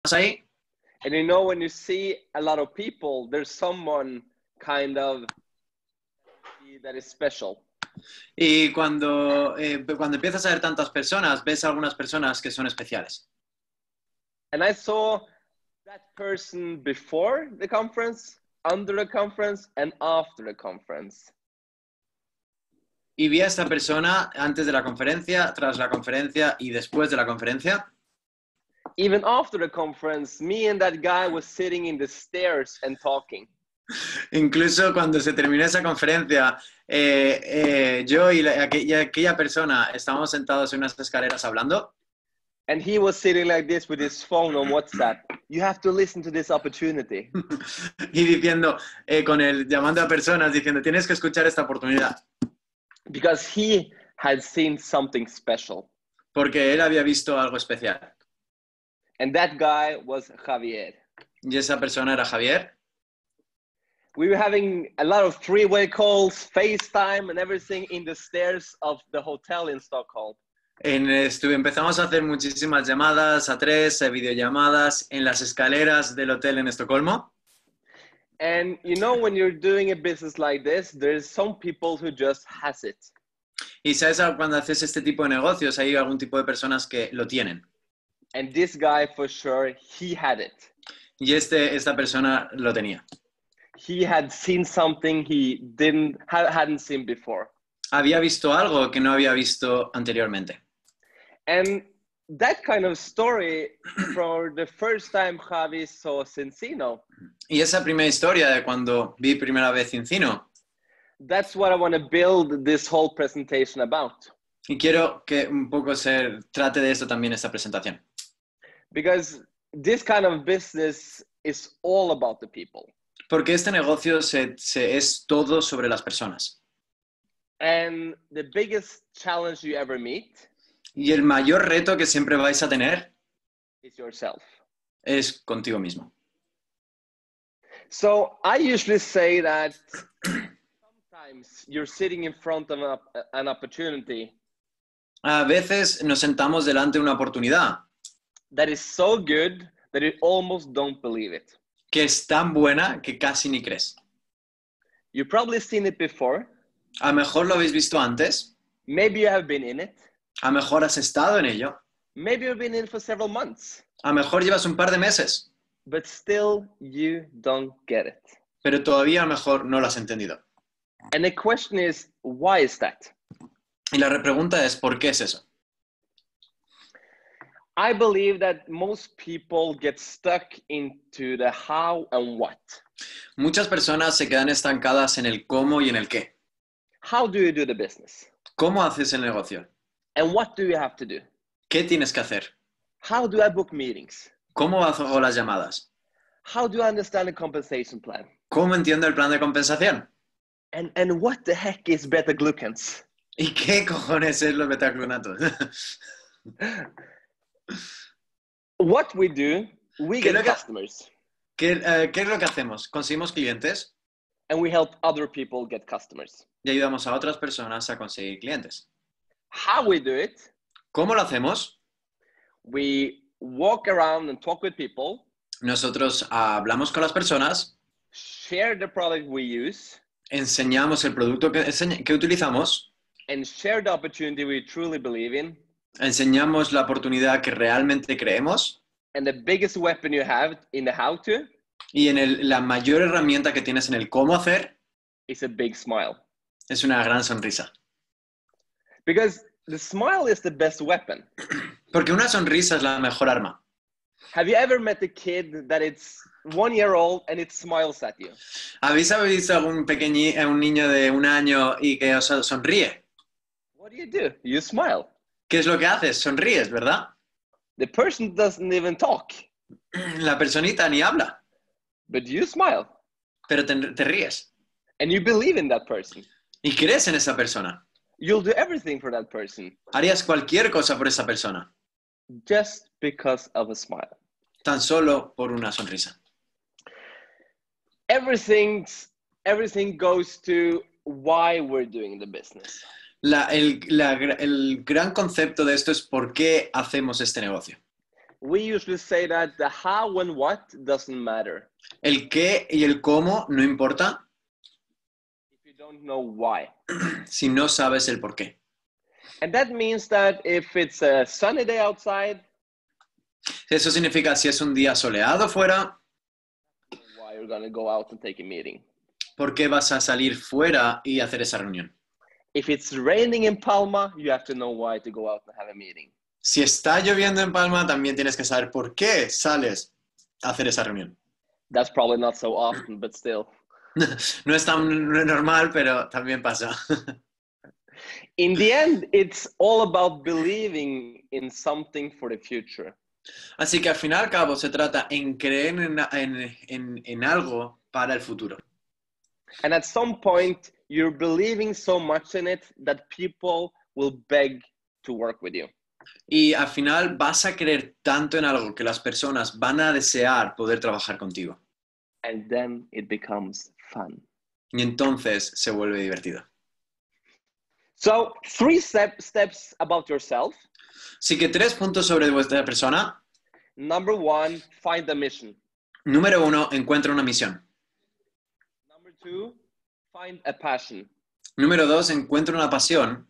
ahí. And you know, when you see a lot of people, there's someone kind of that is special. Y cuando empiezas a ver tantas personas, ves algunas personas que son especiales. And I saw that person before the conference, under the conference, and after the conference. Y vi a esta persona antes de la conferencia, tras la conferencia y después de la conferencia. Even after the conference, me and that guy was sitting in the stairs and talking. Incluso cuando se terminó esa conferencia, yo y aquella persona estábamos sentados en unas escaleras hablando. And he was sitting like this with his phone on WhatsApp. You have to listen to this opportunity. Y diciendo, llamando a personas, diciendo, tienes que escuchar esta oportunidad. Because he had seen something special. Porque él había visto algo especial. And that guy was Javier. Y esa persona era Javier. We were having a lot of three-way calls, FaceTime, and everything in the stairs of the hotel in Stockholm. Empezamos a hacer muchísimas llamadas a tres, videollamadas en las escaleras del hotel en Estocolmo. And you know, when you're doing a business like this, there's some people who just has it. Y sabes, cuando haces este tipo de negocios, hay algún tipo de personas que lo tienen. And this guy, for sure, he had it. Y esta persona lo tenía. He had seen something he hadn't seen before. Había visto algo que no había visto anteriormente. And that kind of story, for the first time Javi saw Zinzino. Y esa primera historia de cuando vi primera vez Zinzino. That's what I want to build this whole presentation about. Y quiero que un poco trate de esto también esta presentación. Because this kind of business is all about the people. Porque este negocio es todo sobre las personas. And the biggest challenge you ever meet Y el mayor reto que siempre vais a tener is yourself. Es contigo mismo. So I usually say that sometimes you're sitting in front of an opportunity. A veces nos sentamos delante de una oportunidad That is so good that you almost don't believe it. que es tan buena que casi ni crees. You've probably seen it before. A lo mejor lo habéis visto antes. Maybe you have been in it. A lo mejor has estado en ello. Maybe you've been in it for several months. A lo mejor llevas un par de meses. But still you don't get it. Pero todavía a lo mejor no lo has entendido. And the question is, why is that? Y la pregunta es, ¿por qué es eso? I believe that most people get stuck into the how and what. Muchas personas se quedan estancadas en el cómo y en el qué. How do you do the business? ¿Cómo haces el negocio? And what do you have to do? ¿Qué tienes que hacer? How do I book meetings? ¿Cómo hago las llamadas? How do I understand the compensation plan? ¿Cómo entiendo el plan de compensación? And what the heck is beta-glucans? ¿Y qué cojones es los betaclunatos? What we do, we get customers. ¿Qué es lo que hacemos? Conseguimos clientes And we help other people get customers. y ayudamos a otras personas a conseguir clientes. How we do it? ¿Cómo lo hacemos? We walk around and talk with people. Nosotros hablamos con las personas, Share the product we use. enseñamos el producto que utilizamos, And share the opportunity we truly believe in. enseñamos la oportunidad que realmente creemos And the biggest weapon you have in the how to y la mayor herramienta que tienes en el cómo hacer is a big smile. es una gran sonrisa. Because the smile is the best weapon. Porque una sonrisa es la mejor arma. Have you ever met a kid that it's 1 year old and it smiles at you? ¿Habéis visto algún un niño de 1 año y que os sonríe? What do? You smile. ¿Qué es lo que haces? Sonríes, ¿verdad? The person doesn't even talk, La personita ni habla, but you smile. pero te ríes. And you believe in that person. Y crees en esa persona. You'll do everything for that person. Harías cualquier cosa por esa persona. Just because of a smile. Tan solo por una sonrisa. Everything goes to why we're doing the business. El gran concepto de esto es por qué hacemos este negocio. we usually say that the how and what doesn't matter El qué y el cómo no importa if you don't know why. si no sabes el por qué. And that means that if it's a sunny day outside, Eso significa si es un día soleado fuera, why you're going to go out and take a meeting. ¿por qué vas a salir fuera y hacer esa reunión? If it's raining in Palma, you have to know why to go out and have a meeting. Si está lloviendo en Palma, también tienes que saber por qué sales a hacer esa reunión. That's probably not so often, but still. No es tan normal, pero también pasa. In the end, it's all about believing in something for the future. Así que al fin y al cabo se trata en creer en algo para el futuro. And at some point, you're believing so much in it that people will beg to work with you. Y al final vas a creer tanto en algo que las personas van a desear poder trabajar contigo. And then it becomes fun. Y entonces se vuelve divertido. So 3 steps about yourself. Así que 3 puntos sobre vuestra persona. Number 1, find a mission. Número 1, encuentra una misión. Number 2, find a passion. Número 2, encuentra una pasión.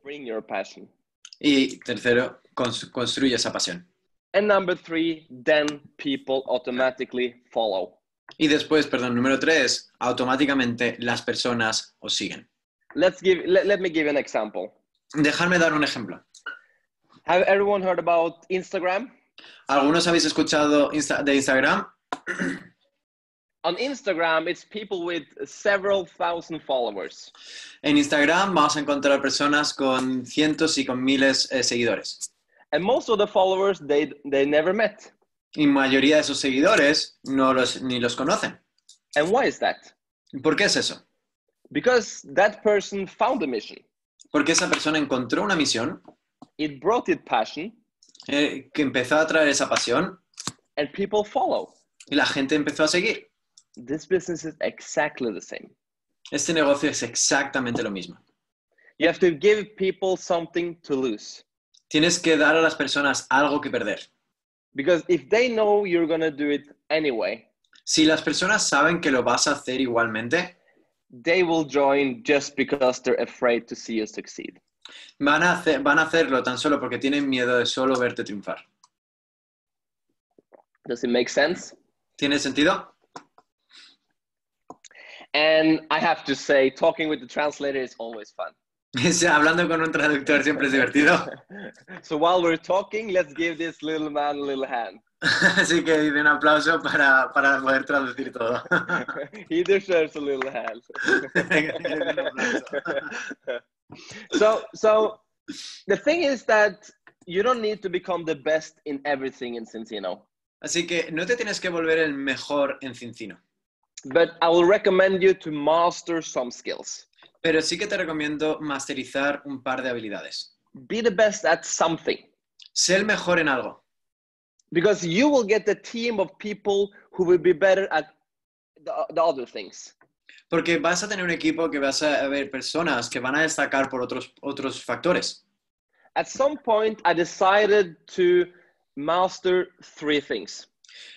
Bring your passion. Y tercero, construye esa pasión. And number 3, then people automatically follow. Y después, número 3, automáticamente las personas os siguen. Let me give you an example. Dejadme dar un ejemplo. Have everyone heard about Instagram? ¿Algunos habéis escuchado de Instagram? On Instagram, it's people with several thousand followers. En Instagram vamos a encontrar personas con cientos y con miles de seguidores. And most of the followers, they never met. Y mayoría de esos seguidores ni los conocen. And why is that? ¿Por qué es eso? Because that person found a mission. Porque esa persona encontró una misión It brought it passion. Que empezó a traer esa pasión. And people follow. Y la gente empezó a seguir. This business is exactly the same. Este negocio es exactamente lo mismo. You have to give people something to lose. Tienes que dar a las personas algo que perder. Because if they know you're going to do it anyway, si las personas saben que lo vas a hacer igualmente, they will join just because they're afraid to see you succeed. Van a hacerlo tan solo porque tienen miedo de solo verte triunfar. Does it make sense? ¿Tiene sentido? And I have to say, talking with the translator is always fun. Hablando con un traductor siempre es divertido. So while we're talking, let's give this little man a little hand. Así que un aplauso para poder traducir todo. He deserves a little hand. So the thing is that you don't need to become the best in everything in Zinzino. Así que no te tienes que volver el mejor en Zinzino. But I will recommend you to master some skills. Pero sí que te recomiendo masterizar un par de habilidades. Be the best at something. Sé el mejor en algo. Because you will get a team of people who will be better at the other things. Porque vas a tener un equipo que vas a ver personas que van a destacar por otros factores. At some point, I decided to master 3 things.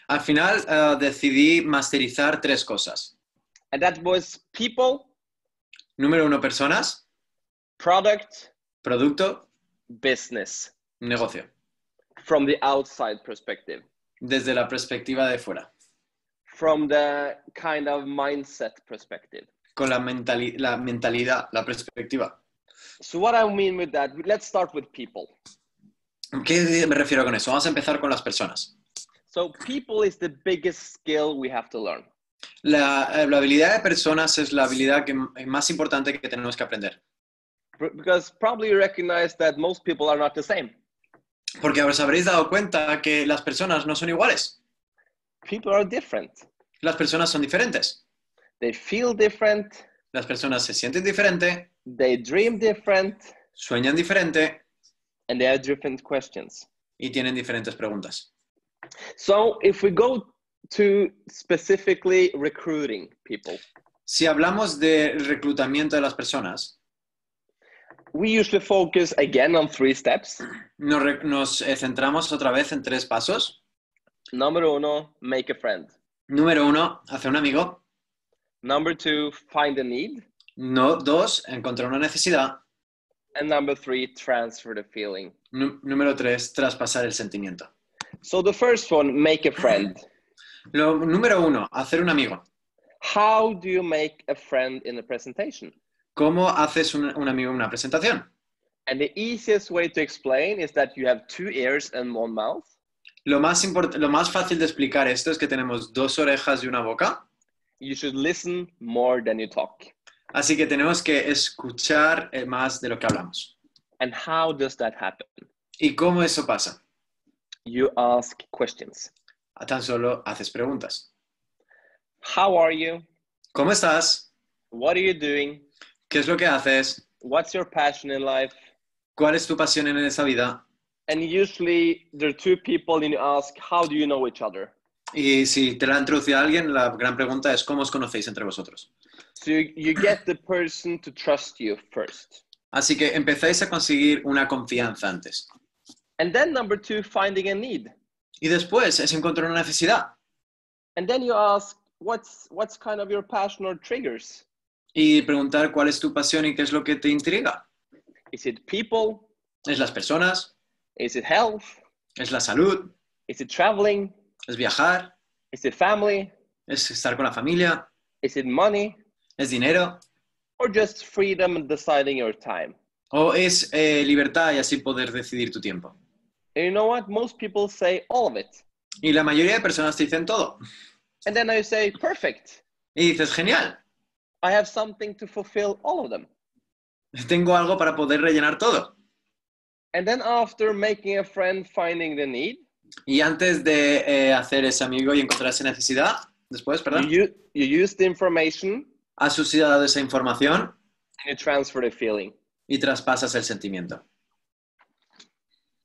Al final decidí masterizar 3 cosas. And that was people. Número 1, personas. Product. Producto. Business. Negocio. From the outside perspective. Desde la perspectiva de fuera. From the kind of mindset perspective. Con la mentalidad, la perspectiva. So what I mean with that, let's start with people. ¿Qué me refiero con eso? Vamos a empezar con las personas. So people is the biggest skill we have to learn. La habilidad de personas es la habilidad más importante que tenemos que aprender. Because probably you recognize that most people are not the same. Porque os habréis dado cuenta que las personas no son iguales. People are different. Las personas son diferentes. They feel different. Las personas se sienten diferente. They dream different. Sueñan diferente. And they have different questions. Y tienen diferentes preguntas. So if we go to specifically recruiting people. Si hablamos de reclutamiento de las personas. We usually focus again on 3 steps. Nos centramos otra vez en 3 pasos. Number 1, make a friend. Número 1, hacer un amigo. Number 2, find a need. No, 2, encontrar una necesidad. And number 3, transfer the feeling. Número 3, traspasar el sentimiento. So the first one, make a friend. Número 1, hacer un amigo. How do you make a friend in a presentation? ¿Cómo haces un amigo en una presentación? And the easiest way to explain is that you have 2 ears and 1 mouth. Lo más fácil de explicar esto es que tenemos 2 orejas y una boca. You should listen more than you talk. Así que tenemos que escuchar más de lo que hablamos. And how does that happen? ¿Y cómo eso pasa? You ask questions. Tan solo haces preguntas. How are you? ¿Cómo estás? What are you doing? ¿Qué es lo que haces? What's your passion in life? ¿Cuál es tu pasión en esa vida? And usually there are 2 people and you ask, how do you know each other? Y si te la introduce a alguien, la gran pregunta es ¿cómo os conocéis entre vosotros? So you get the person to trust you first. Así que empezáis a conseguir una confianza antes. And then number 2, finding a need. Y después es encontrar una necesidad. And then you ask, what's kind of your passion or triggers? Y preguntar cuál es tu pasión y qué es lo que te intriga. Is it people? ¿Es las personas? Is it health? ¿Es la salud? Is it traveling? ¿Es viajar? Is it family? ¿Es estar con la familia? Is it money? ¿Es dinero? Or just freedom and deciding your time? ¿O es libertad y así poder decidir tu tiempo? And you know what? Most people say all of it. Y la mayoría de personas te dicen todo. And then I say, perfect. Y dices, genial, I have something to fulfill all of them. tengo algo para poder rellenar todo. And then after making a friend, finding the need, Y antes de hacer ese amigo y encontrar esa necesidad, después, perdón, you use the information has usado esa información and you transfer the feeling y traspasas el sentimiento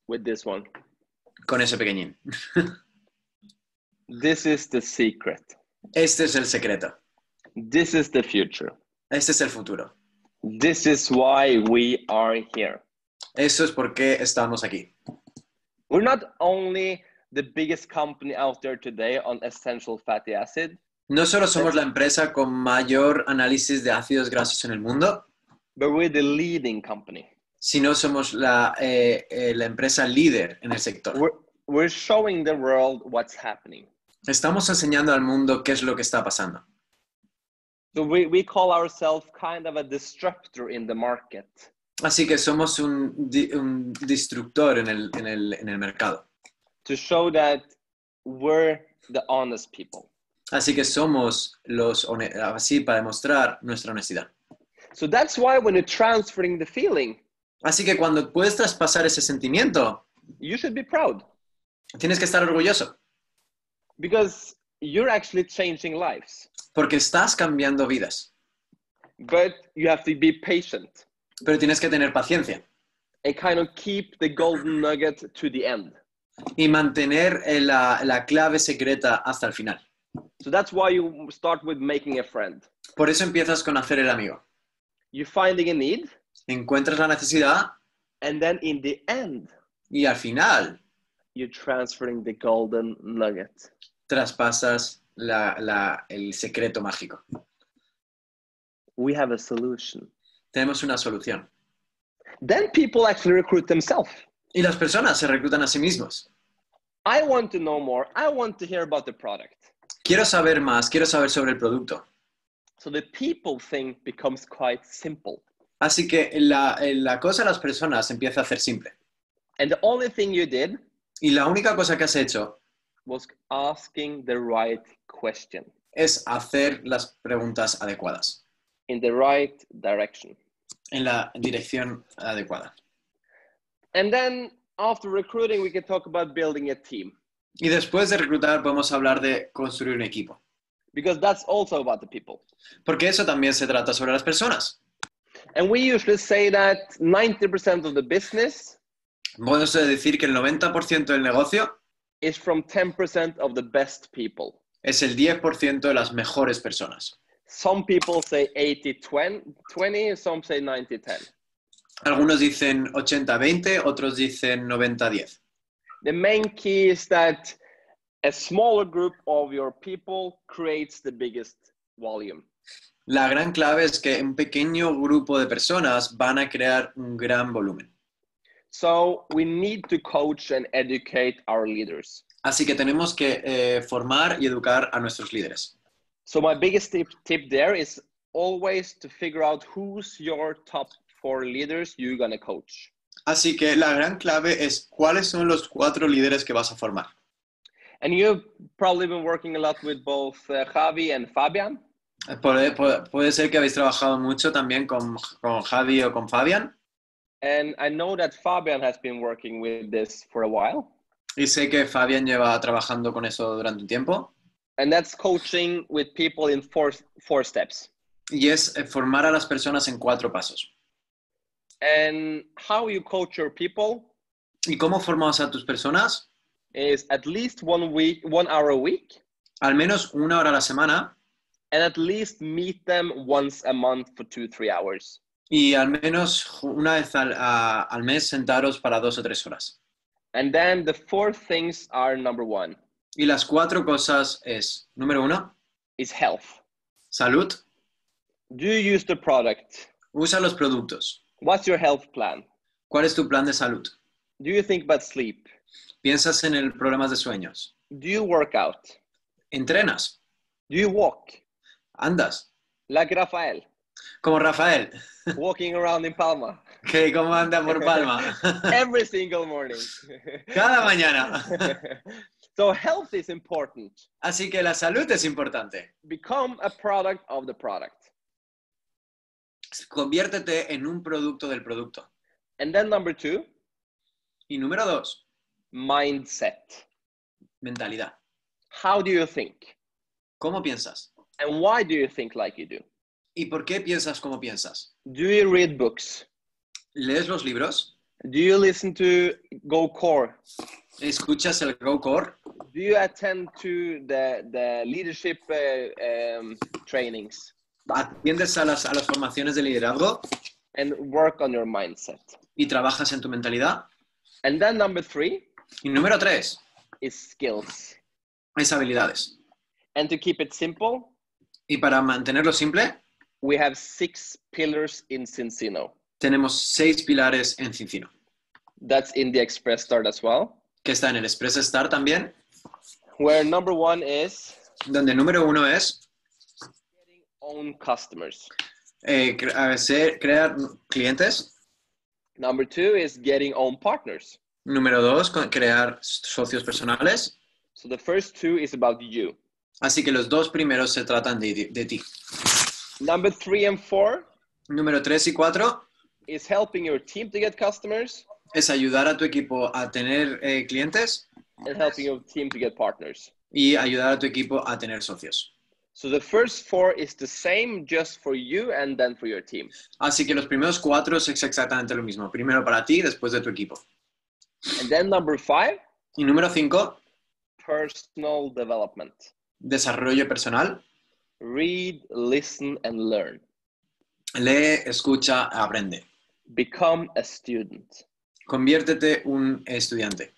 with this one. con ese pequeñín. This is the secret. Este es el secreto. This is the future. Este es el futuro. This is why we are here. Eso es por qué estamos aquí. We're not only the biggest company out there today on essential fatty acid, No solo somos la empresa con mayor análisis de ácidos grasos en el mundo, but we're the leading company. sino somos la empresa líder en el sector. We're showing the world what's happening. Estamos enseñando al mundo qué es lo que está pasando. So we call ourselves kind of a disruptor in the market. Así que somos un disruptor en el mercado. To show that we're the honest people. Así que somos así para demostrar nuestra honestidad. So that's why when you're transferring the feeling, Así que cuando puedes traspasar ese sentimiento, you should be proud. tienes que estar orgulloso, Because you're actually changing lives. porque estás cambiando vidas. But you have to be patient Pero tienes que tener paciencia and kind of keep the golden nugget to the end. y mantener la clave secreta hasta el final. So that's why you start with making a friend. Por eso empiezas con hacer el amigo. You're finding a need, Encuentras la necesidad and then in the end, y al final you're transferring the golden nugget. traspasas el secreto mágico. We have a solution. Tenemos una solución. Then people actually recruit themselves. Y las personas se reclutan a sí mismos. I want to know more. I want to hear about the product. Quiero saber más, quiero saber sobre el producto. So the people thing becomes quite simple. Así que la cosa de las personas empieza a hacer simple. And the only thing you did Y la única cosa que has hecho was asking the right question es hacer las preguntas adecuadas, in the right direction. en la dirección adecuada. And then after recruiting, we can talk about building a team. Y después de reclutar podemos hablar de construir un equipo. Because that's also about the people. Porque eso también se trata sobre las personas. And we usually say that 90% of the business Podemos decir que el 90% del negocio is from 10% of the best people. es el 10% de las mejores personas. Some people say 80-20, some say 90-10. Algunos dicen 80-20, otros dicen 90-10. The main key is that a smaller group of your people creates the biggest volume. La gran clave es que un pequeño grupo de personas van a crear un gran volumen. So we need to coach and educate our leaders. Así que tenemos que formar y educar a nuestros líderes. So my biggest tip there is always to figure out who's your top 4 leaders you're going to coach. Así que la gran clave es cuáles son los 4 líderes que vas a formar. And you've probably been working a lot with both Javi and Fabian. Puede ser que habéis trabajado mucho también con Javi o con Fabian. And I know that Fabian has been working with this for a while. Y sé que Fabian lleva trabajando con eso durante un tiempo. And that's coaching with people in four steps. Y es formar a las personas en 4 pasos. And how you coach your people ¿Y cómo formas a tus personas? is at least 1 hour a week. Al menos 1 hora a la semana. And at least meet them once a month for 2-3 hours. Y al menos una vez al mes sentaros para 2 o 3 horas. And then the 4 things are number 1. Y las 4 cosas es, número 1, is health. salud. Do you use the product? Usa los productos. What's your health plan? ¿Cuál es tu plan de salud? Do you think about sleep? ¿Piensas en el problemas de sueños? Do you work out? ¿Entrenas? Do you walk? ¿Andas? Like Rafael, Como Rafael, walking around in Palma que cómo anda por Palma. every single morning. Cada mañana. So health is important. Así que la salud es importante. Become a product of the product. Conviértete en un producto del producto. And then number 2, Y número 2, mindset. mentalidad. How do you think? ¿Cómo piensas? And why do you think like you do? ¿Y por qué piensas como piensas? Do you read books? ¿Lees los libros? Do you listen to Go Core? ¿Escuchas el Go Core? Do you attend to the leadership trainings ¿Atiendes a las formaciones de liderazgo? and work on your mindset? ¿Y trabajas en tu mentalidad? And then number 3 Y número 3, is skills. es habilidades. And to keep it simple, Y para mantenerlo simple, we have 6 pillars in Zinzino. tenemos 6 pilares en Zinzino. That's in the Express Start as well. Que está en el Express Start también, Where number 1 is donde número 1 es getting own customers. crear clientes. Number 2 is getting own partners. Número 2, crear socios personales. So the first 2 is about you. Así que los 2 primeros se tratan de ti. Number 3 and 4 Número 3 y 4 is helping your team to get customers es ayudar a tu equipo a tener clientes and helping your team to get partners. y ayudar a tu equipo a tener socios. So the first 4 is the same just for you and then for your team. Así que los primeros 4 es exactamente lo mismo. Primero para ti, después de tu equipo. And then number 5, Y número 5, personal development. desarrollo personal. Read, listen, and learn. Lee, escucha, aprende. Become a student. Conviértete un estudiante.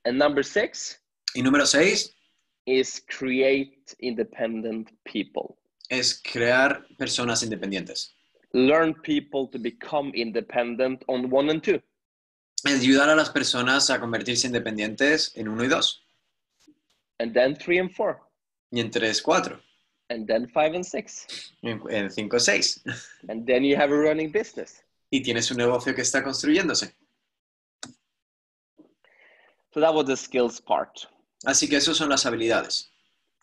And number 6 Y número 6 is create independent people. es crear personas independientes. Learn people to become independent on 1 and 2. Ayudar a las personas a convertirse independientes en 1 y 2. And then 3 and 4. Y en 3, 4. And then 5 and 6. En 5, 6. And then you have a running business. Y tienes un negocio que está construyéndose. So that was the skills part. Así que esas son las habilidades.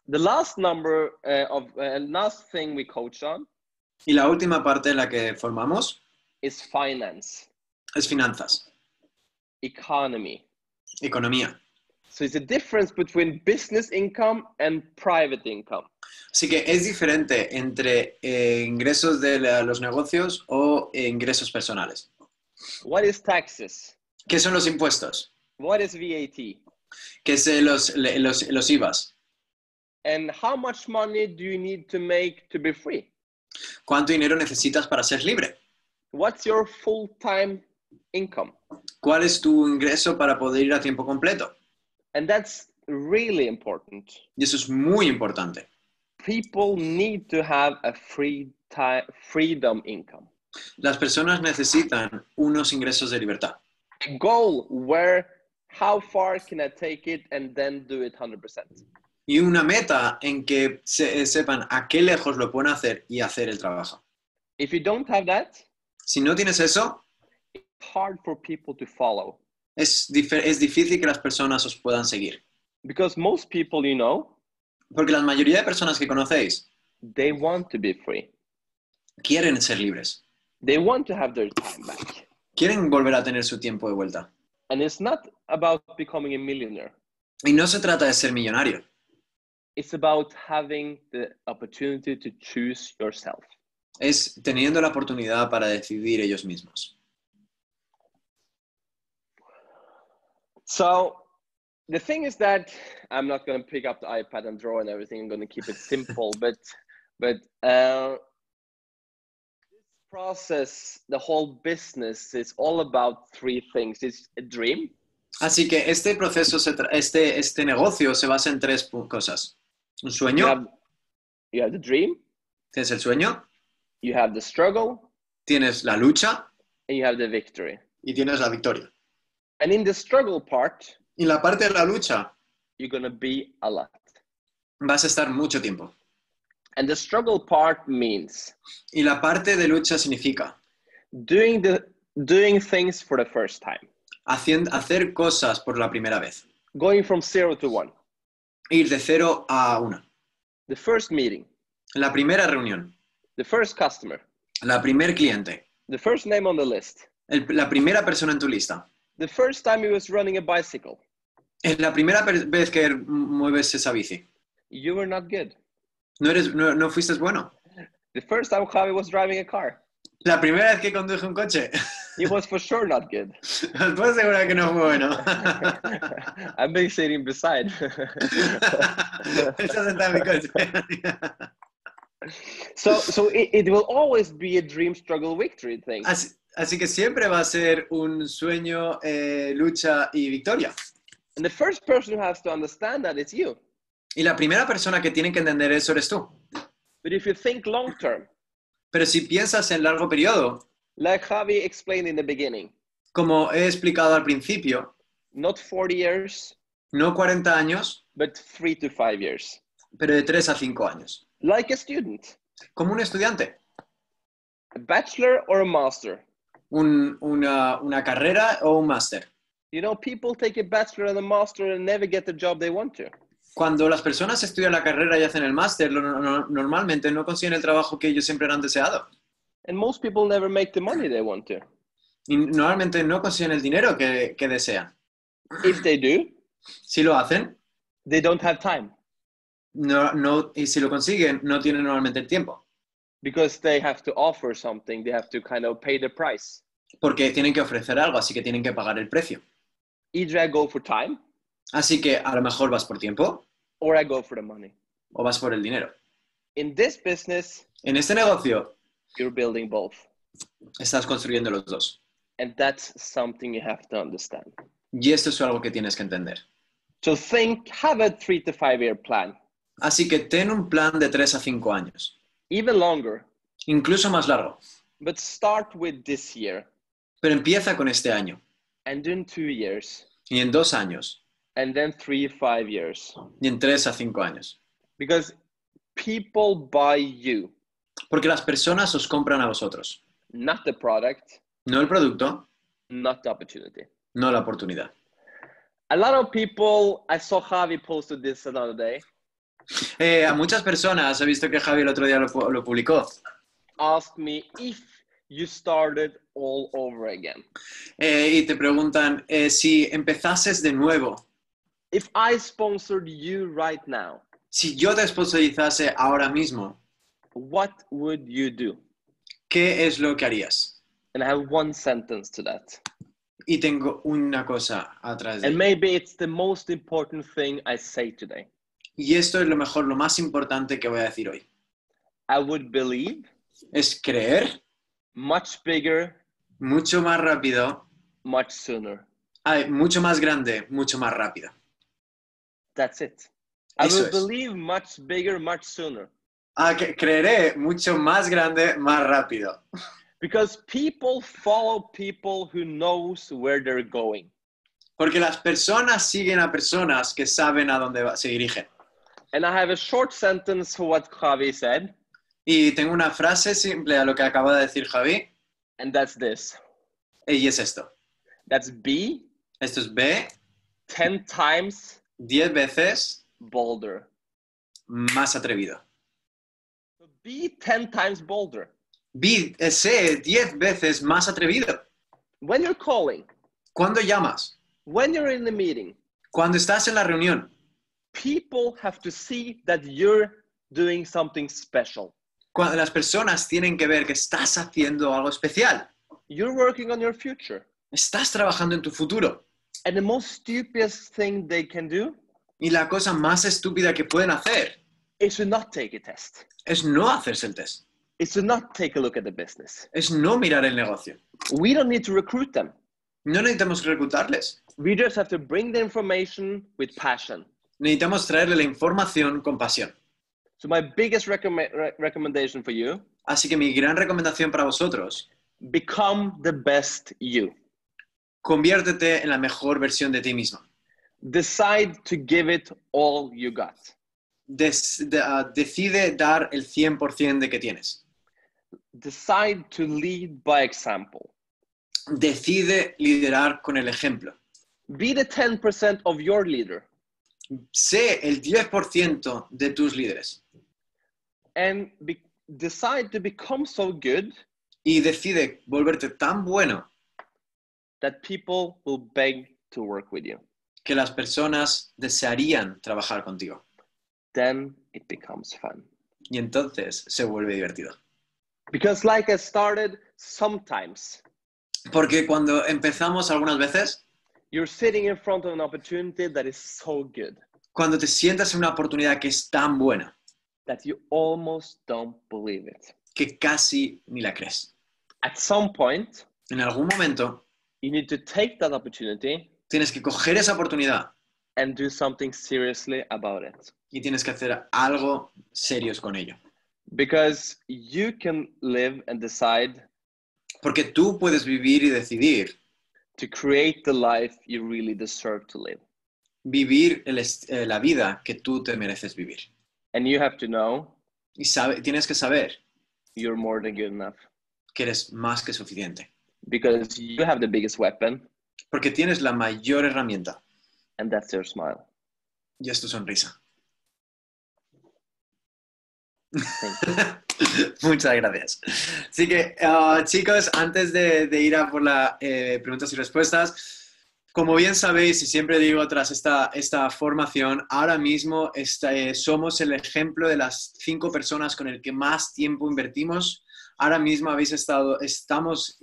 The last last thing we coach on Y la última parte en la que formamos is finance, es finanzas, economy. economía. So it's a difference between business income and private income. Así que es diferente entre ingresos de los negocios o ingresos personales. What is taxes? ¿Qué son los impuestos? What is VAT? ¿Qué es los IVAs? And how much money do you need to make to be free? ¿Cuánto dinero necesitas para ser libre? What's your full-time income? ¿Cuál es tu ingreso para poder ir a tiempo completo? And that's really important. Y eso es muy importante. People need to have a freedom income. Las personas necesitan unos ingresos de libertad. A goal where how far can I take it and then do it 100%. Y una meta en que sepan a qué lejos lo pueden hacer y hacer el trabajo. If you don't have that, Si no tienes eso, it's hard for people to follow. es difícil que las personas os puedan seguir. Because most people you know, Porque la mayoría de personas que conocéis they want to be free. quieren ser libres. They want to have their time back. Quieren volver a tener su tiempo de vuelta. And it's not about becoming a millionaire. Y no se trata de ser millonario. It's about having the opportunity to choose yourself. Es teniendo la oportunidad para decidir ellos mismos. So the thing is that I'm not going to pick up the iPad and draw and everything. I'm going to keep it simple. but this process, the whole business, is all about three things. It's a dream. Así que este proceso, este negocio se basa en tres cosas. Un sueño. You have the dream. Tienes el sueño. You have the struggle. Tienes la lucha. And you have the victory. Y tienes la victoria. And in the struggle part, Y la parte de la lucha, you're going to be a lot. vas a estar mucho tiempo. And the struggle part means Y la parte de lucha significa doing things for the first time. Hacer cosas por la primera vez. Going from 0 to 1. Ir de 0 a 1. The first meeting. La primera reunión. The first customer. La primer cliente. The first name on the list. La primera persona en tu lista. The first time he was running a bicycle. Es la primera vez que mueves esa bici. You were not good. No fuiste bueno. The first time Javi was driving a car. La primera vez que conduje un coche. He was for sure not good. Os puedo asegurar que no fue bueno. I've been sitting beside. Está sentado en mi coche. So it will always be a dream, struggle, victory thing. Así que siempre va a ser un sueño, lucha y victoria. And the first person who has to understand that is you. Y la primera persona que tiene que entender eso eres tú. But if you think long term, Pero si piensas en largo periodo, like Javi explained in the beginning, como he explicado al principio, not 40 years, no 40 años, but 3 to 5 years. pero de 3 a 5 años. Like a student, Como un estudiante. a bachelor or a master. Una carrera o un máster. You know, people take a bachelor and a master and never get the job they want to. Cuando las personas estudian la carrera y hacen el máster, normalmente no consiguen el trabajo que ellos siempre han deseado. And most people never make the money they want to. Y normalmente no consiguen el dinero que desean. If they do, Si lo hacen, they don't have time y si lo consiguen, no tienen normalmente el tiempo. because they have to offer something. They have to kind of pay the price. Porque tienen que ofrecer algo, así que tienen que pagar el precio. Either I go for time Así que a lo mejor vas por tiempo or I go for the money. o vas por el dinero. In this business, En este negocio you're building both. estás construyendo los dos. And that's something you have to understand. Y esto es algo que tienes que entender. So have a 3 to 5 year plan, Así que ten un plan de 3 a 5 años. even longer, Incluso más largo. but start with this year Pero empieza con este año. and in 2 years Y en 2 años. and then 3, 5 years. Y en 3 a 5 años. Because people buy you, Porque las personas os compran a vosotros. not the product, No el producto, not the opportunity. no la oportunidad. A lot of people, I saw Javi posted this another day, A muchas personas, he visto que Javi el otro día lo publicó, asked me if you started all over again. Y te preguntan si empezases de nuevo, If I sponsored you right now, si yo te sponsorizase ahora mismo, what would you do? ¿qué es lo que harías? And I have one sentence to that. Y tengo una cosa atrás de And ello. maybe it's the most important thing I say today. Y esto es lo mejor, lo más importante que voy a decir hoy. I would believe Es creer much bigger mucho más rápido much sooner. Ay, mucho más grande, mucho más rápido. That's it. I Eso will es. believe much bigger, much sooner. Creeré mucho más grande, más rápido. Because people follow people who knows where they're going. Porque las personas siguen a personas que saben a dónde se dirigen. And I have a short sentence for what Javi said. Y tengo una frase simple a lo que acaba de decir Javi, And that's this. y es esto. That's be Esto es B 10 times 10 veces bolder. más atrevido. So be 10 times bolder. Sé 10 veces más atrevido. When you're calling, ¿Cuándo llamas? when you're in the meeting, Cuando estás en la reunión. people have to see that you're doing something special. Cuando las personas tienen que ver que estás haciendo algo especial. You're working on your future. Estás trabajando en tu futuro. And the most stupidest thing they can do Y la cosa más estúpida que pueden hacer is to not take a test. es no hacerse el test. Is to not take a look at the business. Es no mirar el negocio. We don't need to recruit them. No necesitamos reclutarles. We just have to bring the information with passion. Necesitamos traerle la información con pasión. So my biggest recommendation for you, Así que mi gran recomendación para vosotros, become the best you. conviértete en la mejor versión de ti mismo. Decide to give it all you got. Decide dar el 100% de que tienes. Decide to lead by example. Decide liderar con el ejemplo. Be the 10% of your leader. Sé el 10% de tus líderes. And decide to become so good Y decide volverte tan bueno that people will beg to work with you. que las personas desearían trabajar contigo. Then it becomes fun. Y entonces se vuelve divertido. Because like I started, sometimes Porque cuando empezamos algunas veces, you're sitting in front of an opportunity that is so good cuando te sientas en una oportunidad que es tan buena, that you almost don't believe it. que casi ni la crees. At some point, En algún momento you need to take that opportunity tienes que coger esa oportunidad and do something seriously about it. y tienes que hacer algo serios con ello. Because you can live and decide Porque tú puedes vivir y decidir to create the life you really deserve to live. vivir la vida que tú te mereces vivir. And you have to know Y tienes que saber you're more than good enough. que eres más que suficiente. Because you have the biggest weapon, Porque tienes la mayor herramienta and that's your smile. y es tu sonrisa. Muchas gracias. Así que, chicos, antes de ir a por las preguntas y respuestas, como bien sabéis y siempre digo tras esta formación, ahora mismo somos el ejemplo de las 5 personas con el que más tiempo invertimos. Ahora mismo estamos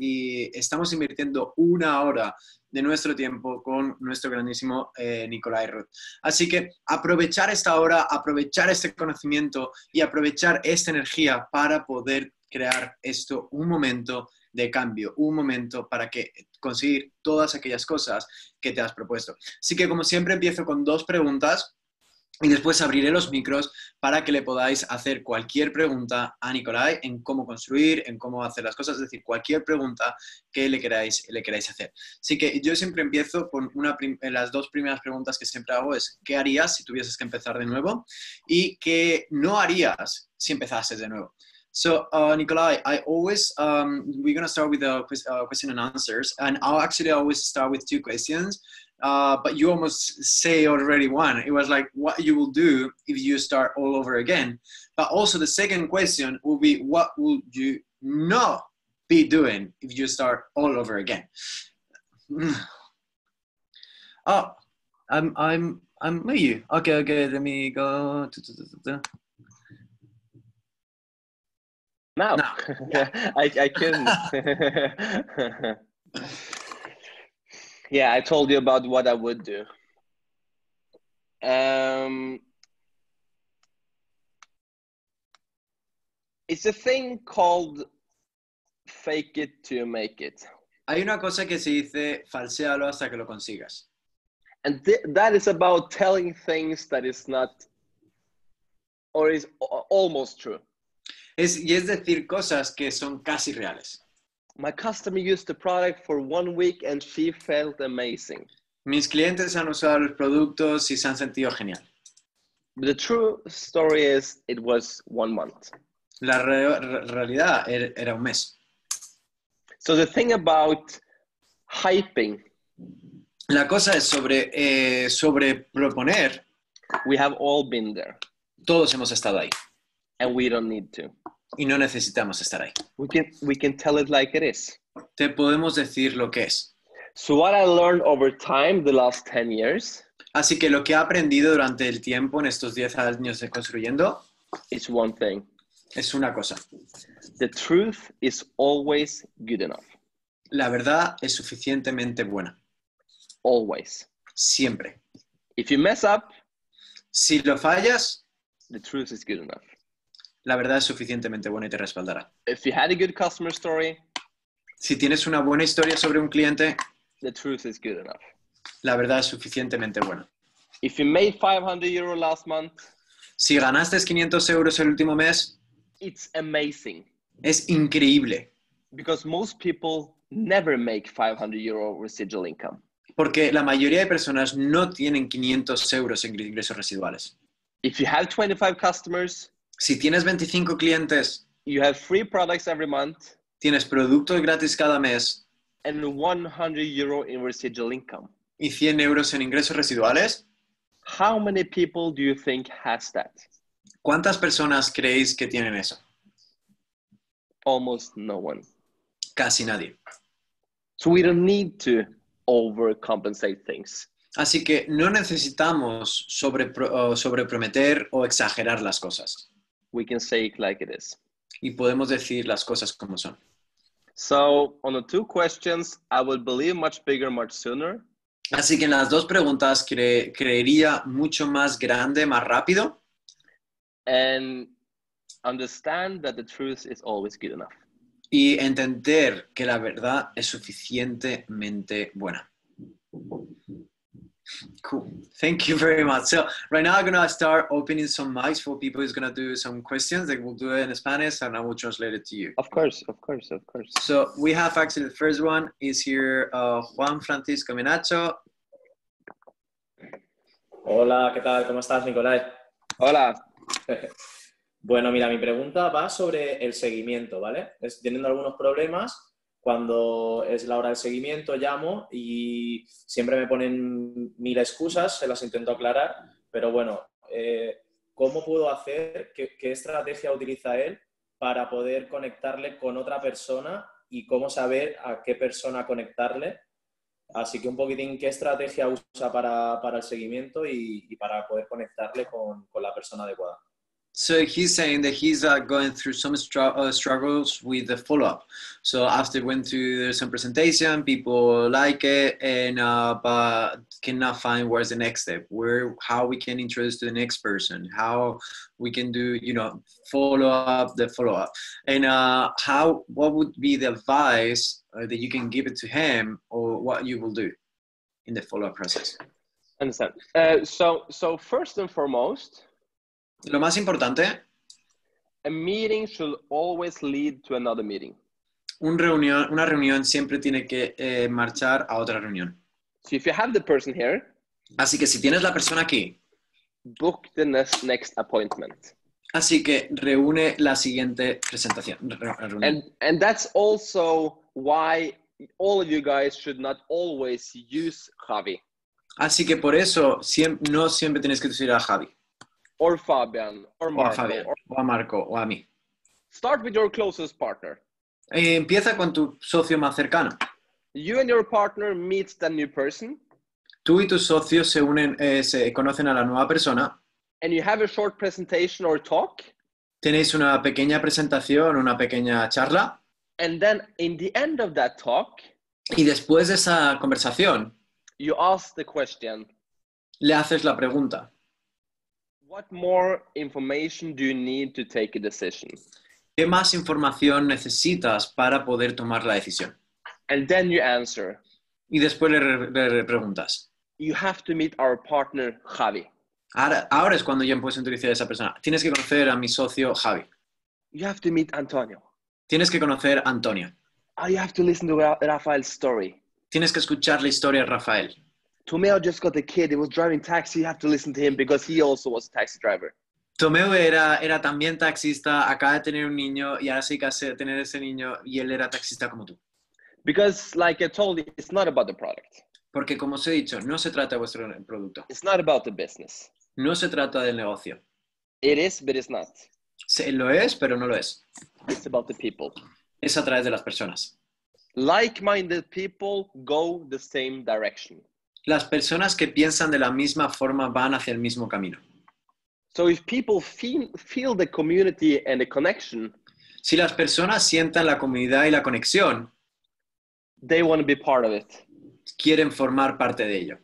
invirtiendo 1 hora de nuestro tiempo con nuestro grandísimo Nicolai. Así que aprovechar esta hora, aprovechar este conocimiento y aprovechar esta energía para poder crear un momento de cambio, un momento para conseguir todas aquellas cosas que te has propuesto. Así que como siempre empiezo con 2 preguntas y después abriré los micros para que le podáis hacer cualquier pregunta a Nicolai en cómo construir, en cómo hacer las cosas, es decir, cualquier pregunta que le queráis hacer. Así que yo siempre empiezo con las 2 primeras preguntas que siempre hago es ¿qué harías si tuvieses que empezar de nuevo? Y ¿qué no harías si empezases de nuevo? So, Nicolai, I always, we're going to start with question and answers, and I always start with 2 questions. But you almost say already one. It was like what you will do if you start all over again. But also the second question will be what would you not be doing if you start all over again? Oh, I'm with you. Okay. Let me go. Now, No. I couldn't. Yeah, I told you about what I would do. It's a thing called fake it till you make it. Hay una cosa que se dice, falséalo hasta que lo consigas. And that is about telling things that is not or is almost true. Y es decir cosas que son casi reales. My customer used the product for 1 week and she felt amazing. Mis clientes han usado los productos y se han sentido genial. But the true story is it was 1 month. La realidad era un mes. So the thing about hyping, La cosa es sobre proponer. we have all been there. Todos hemos estado ahí. And we don't need to. Y no necesitamos estar ahí. We can tell it like it is. Te podemos decir lo que es. So what I learned over time, the last 10 years, Así que lo que he aprendido durante el tiempo en estos 10 años de construyendo is one thing. es una cosa. The truth is always good enough. La verdad es suficientemente buena. Always. Siempre. If you mess up, Si lo fallas, the truth is good enough. la verdad es suficientemente buena y te respaldará. If you had a good customer story, Si tienes una buena historia sobre un cliente, the truth is good enough. la verdad es suficientemente buena. If you made 500 euro last month, Si ganaste 500 euros el último mes, it's amazing. es increíble. Because most people never make 500 euro residual income. Porque la mayoría de personas no tienen 500 euros en ingresos residuales. If you have 25 customers, Si tienes 25 clientes, you have free products every month, tienes productos gratis cada mes and 100 euro in residual income. y 100 euros en ingresos residuales, How many people do you think has that? ¿cuántas personas creéis que tienen eso? Almost no one. Casi nadie. So we don't need to overcompensate things. Así que no necesitamos sobreprometer o exagerar las cosas. We can say it like it is. Y podemos decir las cosas como son. So on the 2 questions, I will believe much bigger, much sooner. Así que en las 2 preguntas creería mucho más grande, más rápido. And understand that the truth is always good enough. Y entender que la verdad es suficientemente buena. Cool. Thank you very much. So right now I'm going to start opening some mics for people who's going to do some questions. They will do it in Spanish and I will translate it to you. Of course, of course, of course. So we have actually the first one is here, Juan Francisco Menacho. Hola, ¿qué tal? ¿Cómo estás, Nicolai? Hola. Bueno, mira, mi pregunta va sobre el seguimiento, ¿vale? Teniendo algunos problemas, cuando es la hora del seguimiento llamo y siempre me ponen 1000 excusas, se las intento aclarar, pero bueno, ¿cómo puedo hacer, qué estrategia utiliza él para poder conectarle con otra persona y cómo saber a qué persona conectarle? Así que un poquitín, ¿qué estrategia usa para el seguimiento y para poder conectarle con la persona adecuada? So he's saying that he's going through some struggles with the follow-up. So after went through some presentation, people like it, and but cannot find where's the next step, how we can introduce to the next person, how we can do, follow-up, and what would be the advice that you can give it to him, or what you will do in the follow-up process. Understand. So first and foremost, Lo más importante, a meeting should always lead to another meeting. una reunión siempre tiene que marchar a otra reunión. So if you have the person here, Así que si tienes la persona aquí, book the next appointment. así que reúne la siguiente presentación. And that's also why all of you guys should not always use Javi. Así que por eso no siempre tienes que decir a Javi. Or Fabian, or Marco, o a Fabián, o a Marco, o a mí. Start with your closest partner. Empieza con tu socio más cercano. You and your partner meet the new person. Tú y tus socios se conocen a la nueva persona. And you have a short presentation or talk. Tenéis una pequeña presentación, una pequeña charla. And then in the end of that talk, Y después de esa conversación, you ask the question, le haces la pregunta. what more information do you need to take a decision? ¿Qué más información necesitas para poder tomar la decisión? And then you answer. Y después le preguntas. You have to meet our partner, Javi. Ahora es cuando ya puedes introducir a esa persona. Tienes que conocer a mi socio Javi. You have to meet Antonio. Tienes que conocer a Antonio. You have to listen to Rafael's story. Tienes que escuchar la historia de Rafael. Tomeo just got a kid. He was driving taxi. You have to listen to him because he also was a taxi driver. Tomeo era también taxista, acaba de tener un niño y ahora sí que hace tener ese niño y él era taxista como tú. Because, like I told you, it's not about the product. Porque como os he dicho, no se trata de vuestro producto. It's not about the business. No se trata del negocio. It is, but it's not. Lo es, pero no lo es. It's about the people. Es a través de las personas. Like-minded people go the same direction. Las personas que piensan de la misma forma van hacia el mismo camino. So if people feel the community and the connection, si las personas sientan la comunidad y la conexión, they want to be part of it. Quieren formar parte de ello.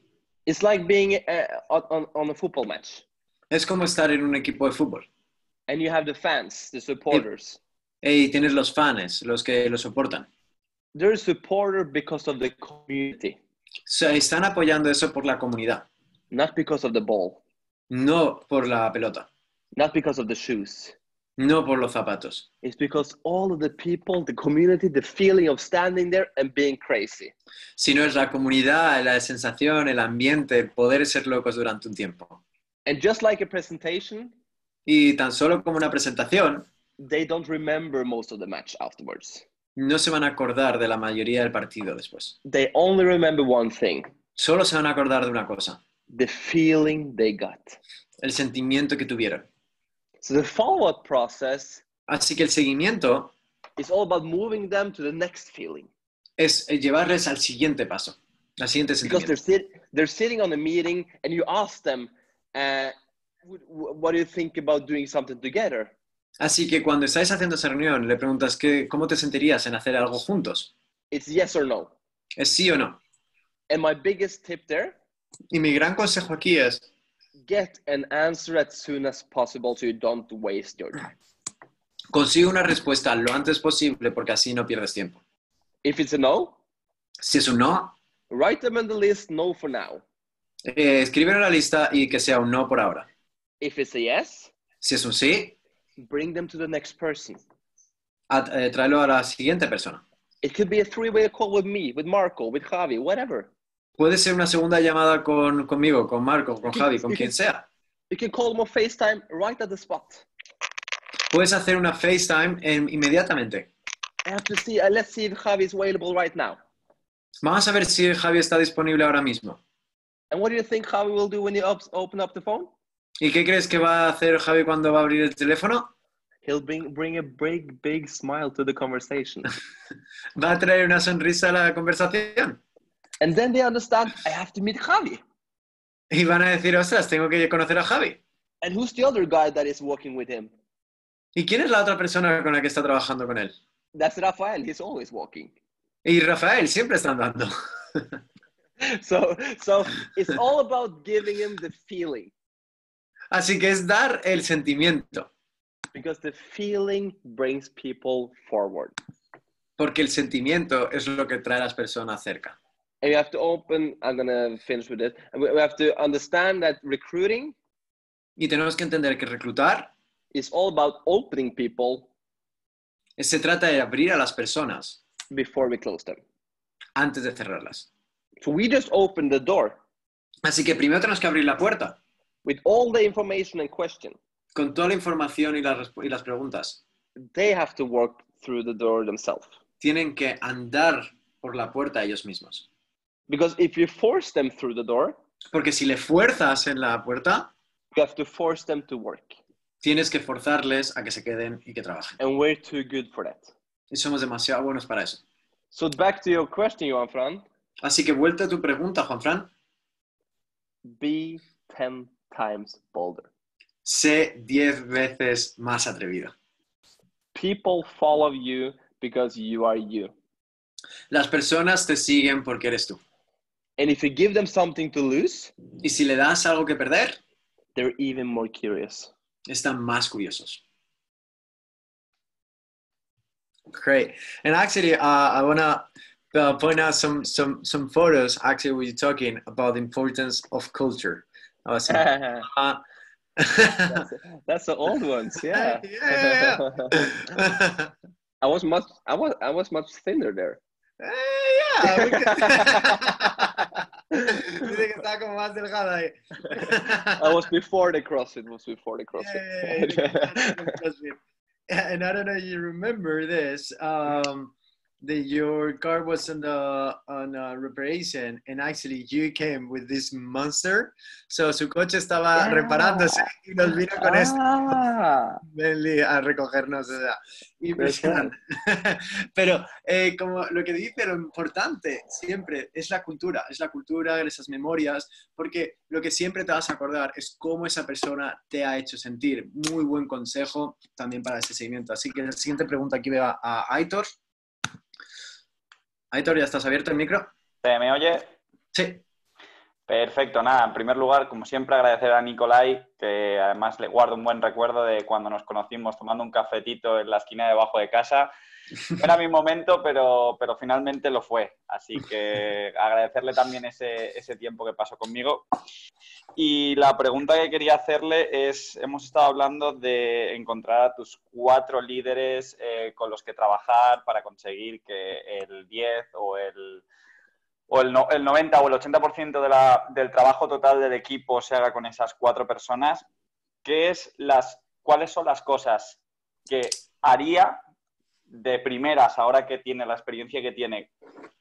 It's like being on a football match. Es como estar en un equipo de fútbol. And you have the fans, the supporters. Y tienes los fans, los que lo soportan. They're supporter because of the community. Están apoyando eso por la comunidad. Not because of the ball. No por la pelota. Not because of the shoes. No por los zapatos. It's because all of the people, the community, the feeling of standing there and being crazy. Sino es la comunidad, la sensación, el ambiente, poder ser locos durante un tiempo. And just like a presentation, y tan solo como una presentación, they don't remember most of the match afterwards. No se van a acordar de la mayoría del partido después. They only remember one thing. Solo se van a acordar de una cosa. The feeling they got. El sentimiento que tuvieron. So the follow-up process Así que el seguimiento is all about moving them to the next feeling. Es llevarles al siguiente paso, al siguiente sentimiento. Because they're sitting on a meeting and you ask them, what do you think about doing something together? Así que cuando estáis haciendo esa reunión, le preguntas ¿cómo te sentirías en hacer algo juntos? It's yes or no. ¿Es sí o no? And my biggest tip there, Y mi gran consejo aquí es get an answer as soon as possible so you don't waste your time. consigue una respuesta lo antes posible porque así no pierdes tiempo. If it's a no, Si es un no, write them in the list no for now. Escríbelo en la lista y que sea un no por ahora. If it's a yes, Si es un sí, bring them to the next person. tráelo a la siguiente persona. It could be a three-way call with me, with Marco, with Javi, whatever. Puede ser una segunda llamada conmigo, con Marco, con Javi, con quien sea. You can call them on FaceTime right at the spot. Puedes hacer una FaceTime inmediatamente. I have to see, let's see if Javi is available right now. Vamos a ver si Javi está disponible ahora mismo. And what do you think Javi will do when you open up the phone? ¿Y qué crees que va a hacer Javi cuando va a abrir el teléfono? He'll bring a big smile to the conversation. Va a traer una sonrisa a la conversación. And then they understand, I have to meet Javi. Y van a decir, ostras, tengo que conocer a Javi. And who's the other guy that is working with him? ¿Y quién es la otra persona con la que está trabajando con él? That's Rafael. He's always walking. Y Rafael, siempre está andando. So it's all about giving him the feeling. Así que es dar el sentimiento. Because the feeling brings people forward. Porque el sentimiento es lo que trae a las personas cerca. And we have to I'm going to finish with it. And we have to understand that recruiting Y tenemos que entender que reclutar is all about opening people se trata de abrir a las personas before we close them. antes de cerrarlas. So we just open the door Así que primero tenemos que abrir la puerta with all the information and question. con toda la información y las preguntas. They have to work through the door themselves. Tienen que andar por la puerta ellos mismos. Because if you force them through the door, Porque si le fuerzas en la puerta, you have to force them to work. tienes que forzarles a que se queden y que trabajen. And we're too good for that. Y somos demasiado buenos para eso. So back to your question, Johan Fran. Así que vuelta a tu pregunta, Juanfran. Be 10 times bolder. Sé 10 veces más atrevido. People follow you because you are you. Las personas te siguen porque eres tú. And if you give them something to lose, Y si le das algo que perder, they're even more curious. están más curiosos. Great. And actually, I want to point out some photos actually where you're talking about the importance of culture. I was saying, that's the old ones, yeah. yeah. I was much thinner there. Yeah. Dice que estaba como más delgada ahí. I was before the CrossFit. Yeah, and I don't know if you remember this. Your car was on reparation, and actually you came with this monster. So su coche estaba reparándose y nos vino con Bentley a recogernos. O sea, impresionante. Pero como lo que dice, lo importante siempre es la cultura, esas memorias, porque lo que siempre te vas a acordar es cómo esa persona te ha hecho sentir. Muy buen consejo también para ese seguimiento. Así que la siguiente pregunta aquí va a Aitor. Aitor, ¿ya estás abierto el micro? ¿Se me oye? Sí. Perfecto, nada, en primer lugar, como siempre, agradecer a Nicolai, que además le guardo un buen recuerdo de cuando nos conocimos tomando un cafetito en la esquina de debajo de casa. No era mi momento, pero finalmente lo fue. Así que agradecerle también ese tiempo que pasó conmigo. Y la pregunta que quería hacerle es, hemos estado hablando de encontrar a tus 4 líderes con los que trabajar para conseguir que el 10 o el 90 o el 80% del trabajo total del equipo se haga con esas 4 personas. ¿Cuáles son las cosas que haría de primeras, ahora que tiene la experiencia que tiene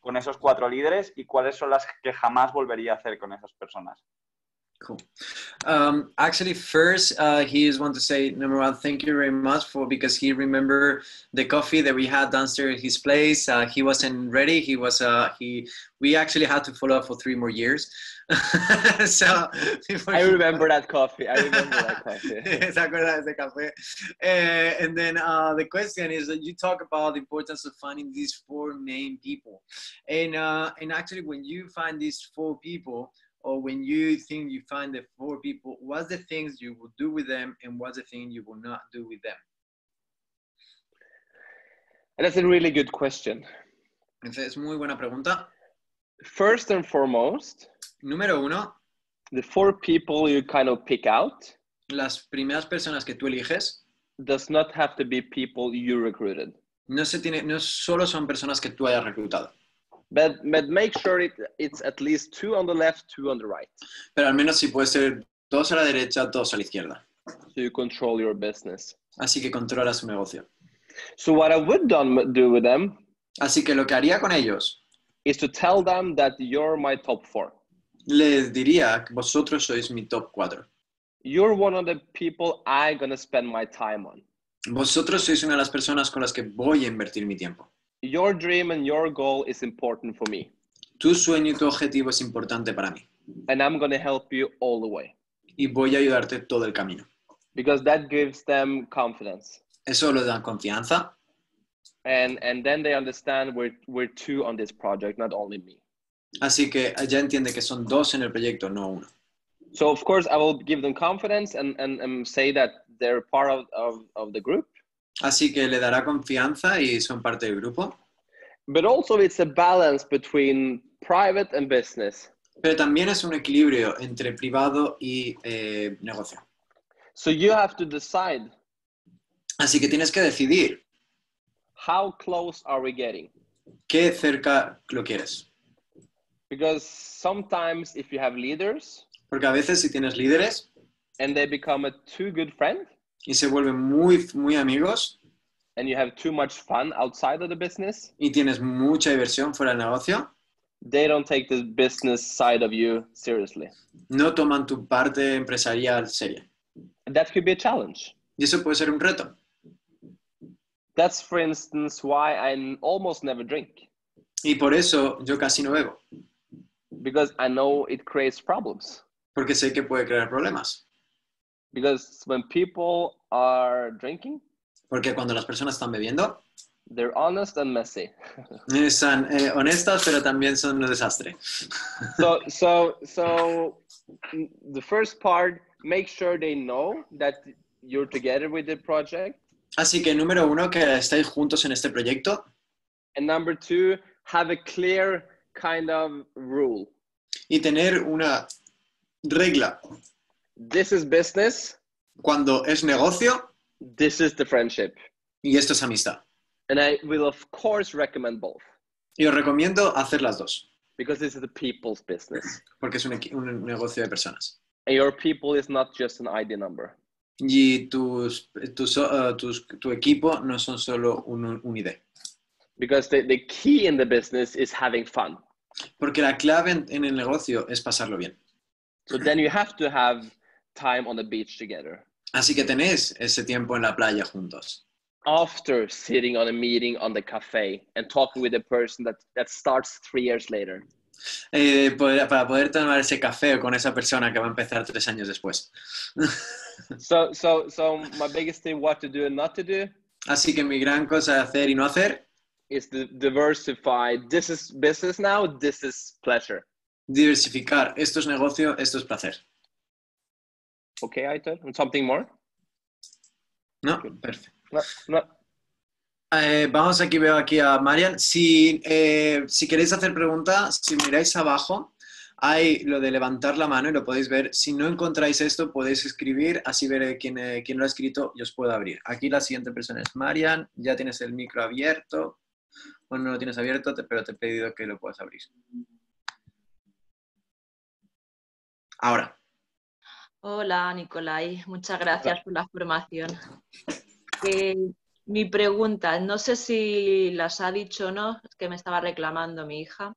con esos 4 líderes, y cuáles son las que jamás volvería a hacer con esas personas? Cool. Actually, first, he just want to say, number one, thank you very much because he remembered the coffee that we had downstairs at his place. He wasn't ready. We actually had to follow up for 3 more years. So I remember that coffee. ¿Se acuerda de ese café? And then the question is that you talk about the importance of finding these 4 main people. And actually, when you find these 4 people, or when you think you find the 4 people, what's the things you will do with them and what's the thing you will not do with them? That's a really good question. Es muy buena pregunta. First and foremost, número 1, the 4 people you kind of pick out, las primeras personas que tú eliges, does not have to be people you recruited. No solo son personas que tú hayas reclutado. But make sure it's at least 2 on the left, 2 on the right. Pero al menos sí puede ser 2 a la derecha, 2 a la izquierda. So you control your business. Así que controla su negocio. So what I would do with them, así que lo que haría con ellos, is to tell them that you're my top 4. Les diría que vosotros sois mi top 4. You're one of the people I'm gonna spend my time on. Vosotros sois una de las personas con las que voy a invertir mi tiempo. Your dream and your goal is important for me. Tu sueño y tu objetivo es importante para mí. And I'm going to help you all the way. Y voy a ayudarte todo el camino. Because that gives them confidence. Eso les da confianza. And then they understand we're 2 on this project, not only me. Así que ya entiende que son 2 en el proyecto, no 1. So of course I will give them confidence and say that they're part of the group. Así que le dará confianza y son parte del grupo. But also it's a balance between private and business. Pero también es un equilibrio entre privado y negocio. So you have to decide. Así que tienes que decidir. How close are we getting? ¿Qué cerca lo quieres? Because sometimes if you have leaders. Porque a veces si tienes líderes. And they become a too good friend. Y se vuelven muy amigos. And you have too much fun outside of the business. Y tienes mucha diversión fuera del negocio. They don't take the business side of you seriously. No toman tu parte empresarial seria. That could be a challenge. Y eso puede ser un reto. That's, for instance, why I almost never drink. Y por eso yo casi no bebo. Because I know it creates problems. Porque sé que puede crear problemas. Because when people are drinking, porque cuando las personas están bebiendo, they're honest and messy. Son honestas, pero también son un desastre. So the first part, make sure they know that you're together with the project. Así que número 1, que estáis juntos en este proyecto. And number 2, have a clear kind of rule. Y tener una regla. This is business. Cuando es negocio This is the friendship. y esto es amistad. And I will, of course, recommend both. Y os recomiendo hacer las dos. Because this is the people's business. Porque es un negocio de personas. And your people is not just an ID number. Y tu equipo no son solo un ID. Because the key in the business is having fun. Porque la clave en el negocio es pasarlo bien. So then you have to have time on the beach together. Así que tenéis ese tiempo en la playa juntos. After sitting on a meeting on the cafe and talking with a person that starts 3 years later. Para poder tomar ese café con esa persona que va a empezar 3 años después. So my biggest thing, what to do and not to do. Así que mi gran cosa de hacer y no hacer is to diversify. This is business now, this is pleasure. Diversificar. Esto es negocio, esto es placer. Okay, Aitor, and something more? No, perfecto. No. Vamos aquí, veo aquí a Marian. Si queréis hacer preguntas, si miráis abajo, hay lo de levantar la mano y lo podéis ver. Si no encontráis esto, podéis escribir, así veré quién lo ha escrito y os puedo abrir. Aquí la siguiente persona es Marian. Ya tienes el micro abierto. Bueno, no lo tienes abierto, pero te he pedido que lo puedas abrir. Ahora. Hola, Nicolai. Muchas gracias por la formación. Mi pregunta, no sé si las ha dicho o no, es que me estaba reclamando mi hija.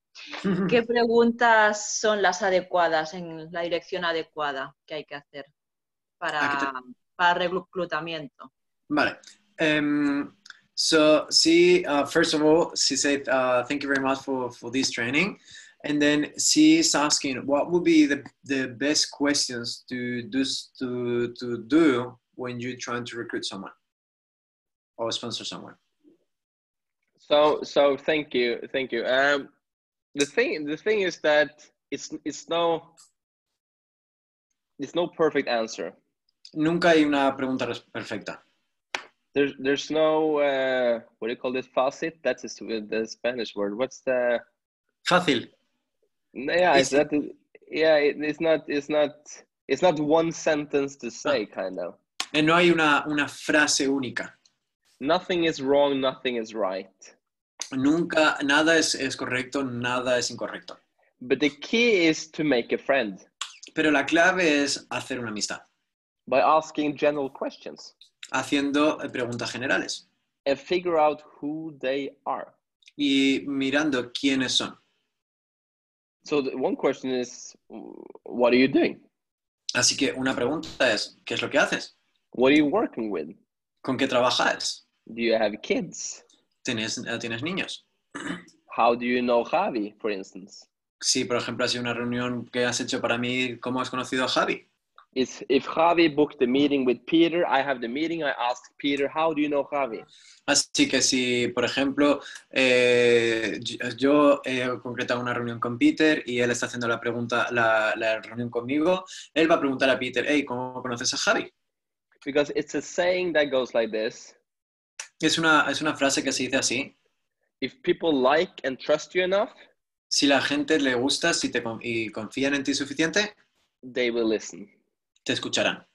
¿Qué preguntas son las adecuadas, en la dirección adecuada que hay que hacer para reclutamiento? Vale. So first of all, she said, thank you very much for this training. And then she's asking, what would be the best questions to do when you're trying to recruit someone or sponsor someone? So thank you. The thing is that it's no perfect answer. Nunca hay una pregunta perfecta. There's no what do you call this? Fácil? That's the Spanish word. What's the Fácil. Yeah, it's not one sentence to say, kind of. No hay una frase única. Nothing is wrong, nothing is right. Nunca, nada es correcto, nada es incorrecto. But the key is to make a friend. Pero la clave es hacer una amistad. By asking general questions. Haciendo preguntas generales. And figure out who they are. Y mirando quiénes son. So one question is, what are you doing? Así que una pregunta es, ¿qué es lo que haces? What are you working with? ¿Con qué trabajas? Do you have kids? ¿Tienes niños? How do you know Javi, for instance? Sí, por ejemplo, ha sido una reunión que has hecho para mí, ¿cómo has conocido a Javi? If Javi booked the meeting with Peter, I have the meeting, I asked Peter, how do you know Javi? Así que si, por ejemplo, yo he concretado una reunión con Peter y él está haciendo la reunión conmigo, él va a preguntar a Peter, hey, ¿cómo conoces a Javi? Because it's a saying that goes like this. Es una frase que se dice así. If people like and trust you enough, si la gente le gusta y confían en ti suficiente, they will listen. Te escucharán.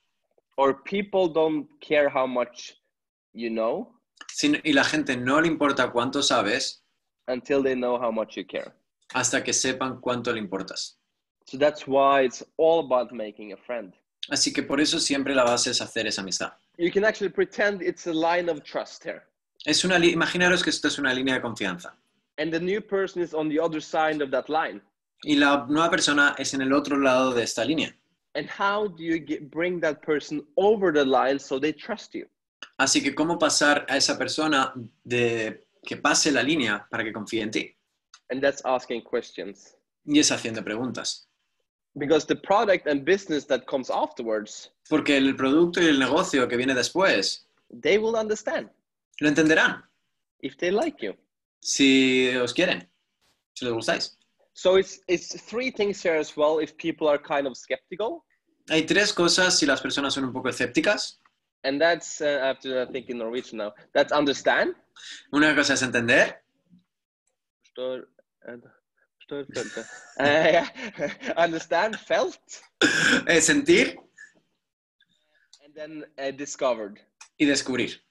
Or people don't care how much you know. Y la gente no le importa cuánto sabes. Until they know how much you care. Hasta que sepan cuánto le importas. So that's why it's all about making a friend. Así que por eso siempre la base es hacer esa amistad. You can actually pretend it's a line of trust here. Imaginaros que esto es una línea de confianza. And the new person is on the other side of that line. Y la nueva persona es en el otro lado de esta línea. And how do you bring that person over the line so they trust you? Así que cómo pasar a esa persona de que pase la línea para que confíe en ti. And that's asking questions. Y es haciendo preguntas. Because the product and business that comes afterwards. Porque el producto y el negocio que viene después. They will understand. Lo entenderán. If they like you. Si os quieren. Si les gustáis. So it's three things here as well if people are kind of skeptical. Hay 3 cosas si las personas son un poco escépticas. And that's, I have to think in Norwegian now, that's understand. Una cosa es entender. Understand, felt, Sentir and then discovered. y descubrir.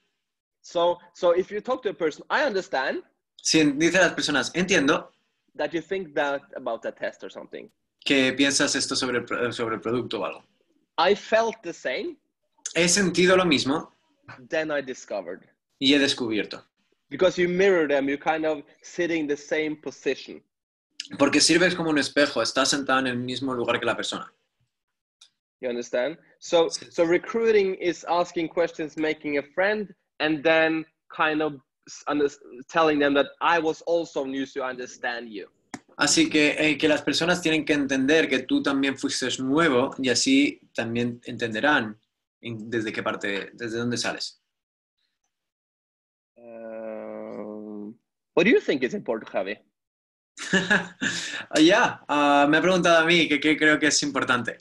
So if you talk to a person, I understand Si dice a las personas, entiendo that you think that about a test or something. que piensas esto sobre el producto o algo. I felt the same, He sentido lo mismo then I discovered. y he descubierto. Because you mirror them, you're kind of sitting the same position. Porque sirves como un espejo, estás sentado en el mismo lugar que la persona. You understand? So recruiting is asking questions, making a friend, and then kind of telling them that I was also new, so I understand you. Así que las personas tienen que entender que tú también fuiste nuevo y así también entenderán desde qué parte, desde dónde sales. What do you think is important, Javi? Me ha preguntado a mí qué creo que es importante.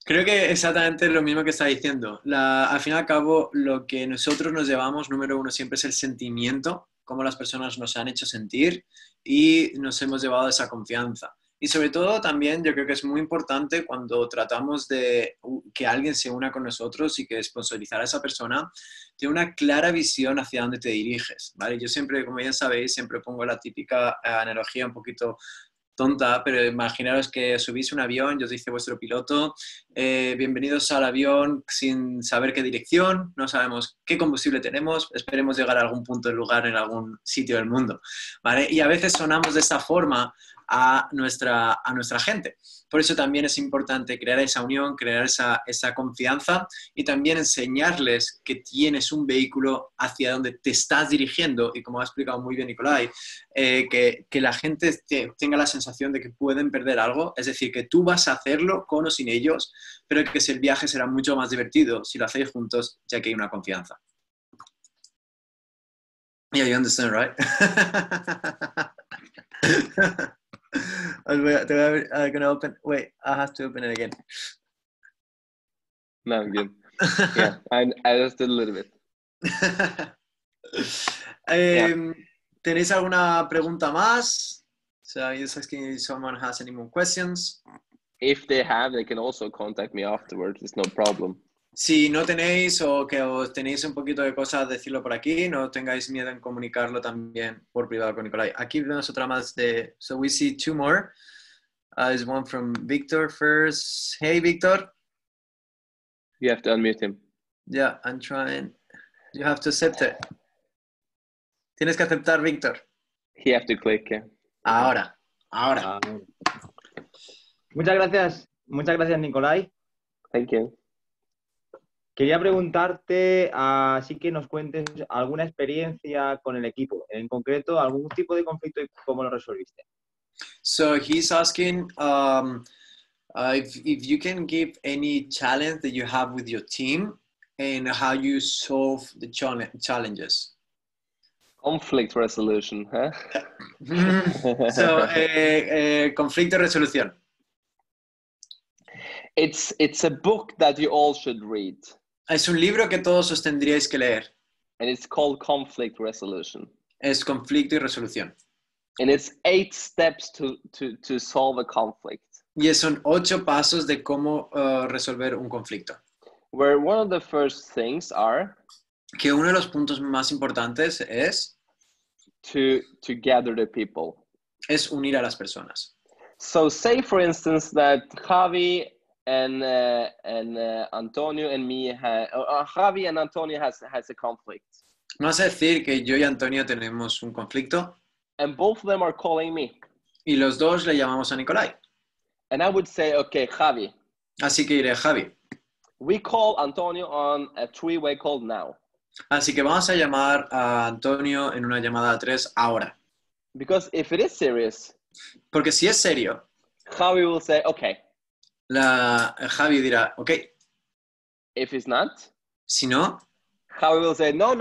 Creo que exactamente lo mismo que está diciendo. Al fin y al cabo, lo que nosotros nos llevamos, número uno, siempre es el sentimiento, cómo las personas nos han hecho sentir y nos hemos llevado esa confianza. Y sobre todo también yo creo que es muy importante cuando tratamos de que alguien se una con nosotros y que sponsorizar a esa persona, tiene una clara visión hacia dónde te diriges, ¿vale? Yo siempre, como ya sabéis, siempre pongo la típica analogía un poquito tonta, pero imaginaros que subís un avión, yo os dice vuestro piloto, bienvenidos al avión sin saber qué dirección, no sabemos qué combustible tenemos, esperemos llegar a algún punto del lugar en algún sitio del mundo, ¿vale? Y a veces sonamos de esta forma a nuestra gente. Por eso también es importante crear esa unión, crear esa confianza y también enseñarles que tienes un vehículo hacia donde te estás dirigiendo y como ha explicado muy bien Nicolai, que la gente tenga la sensación de que pueden perder algo, es decir, que tú vas a hacerlo con o sin ellos, pero que el viaje será mucho más divertido si lo hacéis juntos, ya que hay una confianza. Yeah, you understand, right? I'm gonna open. Wait, I have to open it again. No, I'm good. Yeah, I just did a little bit. ¿Tenéis alguna pregunta más? So I'm just asking if someone has any more questions. If they have, they can also contact me afterwards. It's no problem. Si no tenéis o que os tenéis un poquito de cosas, decirlo por aquí. No tengáis miedo en comunicarlo también por privado con Nicolai. Aquí vemos otra más de... So we see two more. There's one from Victor first. Hey, Victor. You have to unmute him. Yeah, I'm trying. You have to accept it. Tienes que aceptar, Víctor. You have to click. Yeah. Ahora. Muchas gracias, Nicolai. Thank you. Quería preguntarte, así que nos cuentes alguna experiencia con el equipo, en concreto, algún tipo de conflicto y cómo lo resolviste. So he's asking if you can give any challenge that you have with your team and how you solve the challenges. Conflict resolution, huh? So, conflicto y resolución. It's a book that you all should read. Es un libro que todos os tendríais que leer. And it's called Conflict Resolution. Es conflicto y resolución. And it's 8 steps to solve a conflict. Y son 8 pasos de cómo resolver un conflicto. Where one of the first things are que uno de los puntos más importantes es to gather the people. Es unir a las personas. So say for instance that Javi and Antonio and me Javi and Antonio has a conflict. Vamos a decir que yo y Antonio tenemos un conflicto. And both of them are calling me. Y los dos le llamamos a Nicolai. And I would say, okay, Javi. Así que diré, Javi. We call Antonio on a 3-way call now. Así que vamos a llamar a Antonio en una llamada a 3 ahora. Because if it is serious, porque si es serio, Javi will say, okay. Javi dirá, ok. If it's not, si no, Javi will say, no.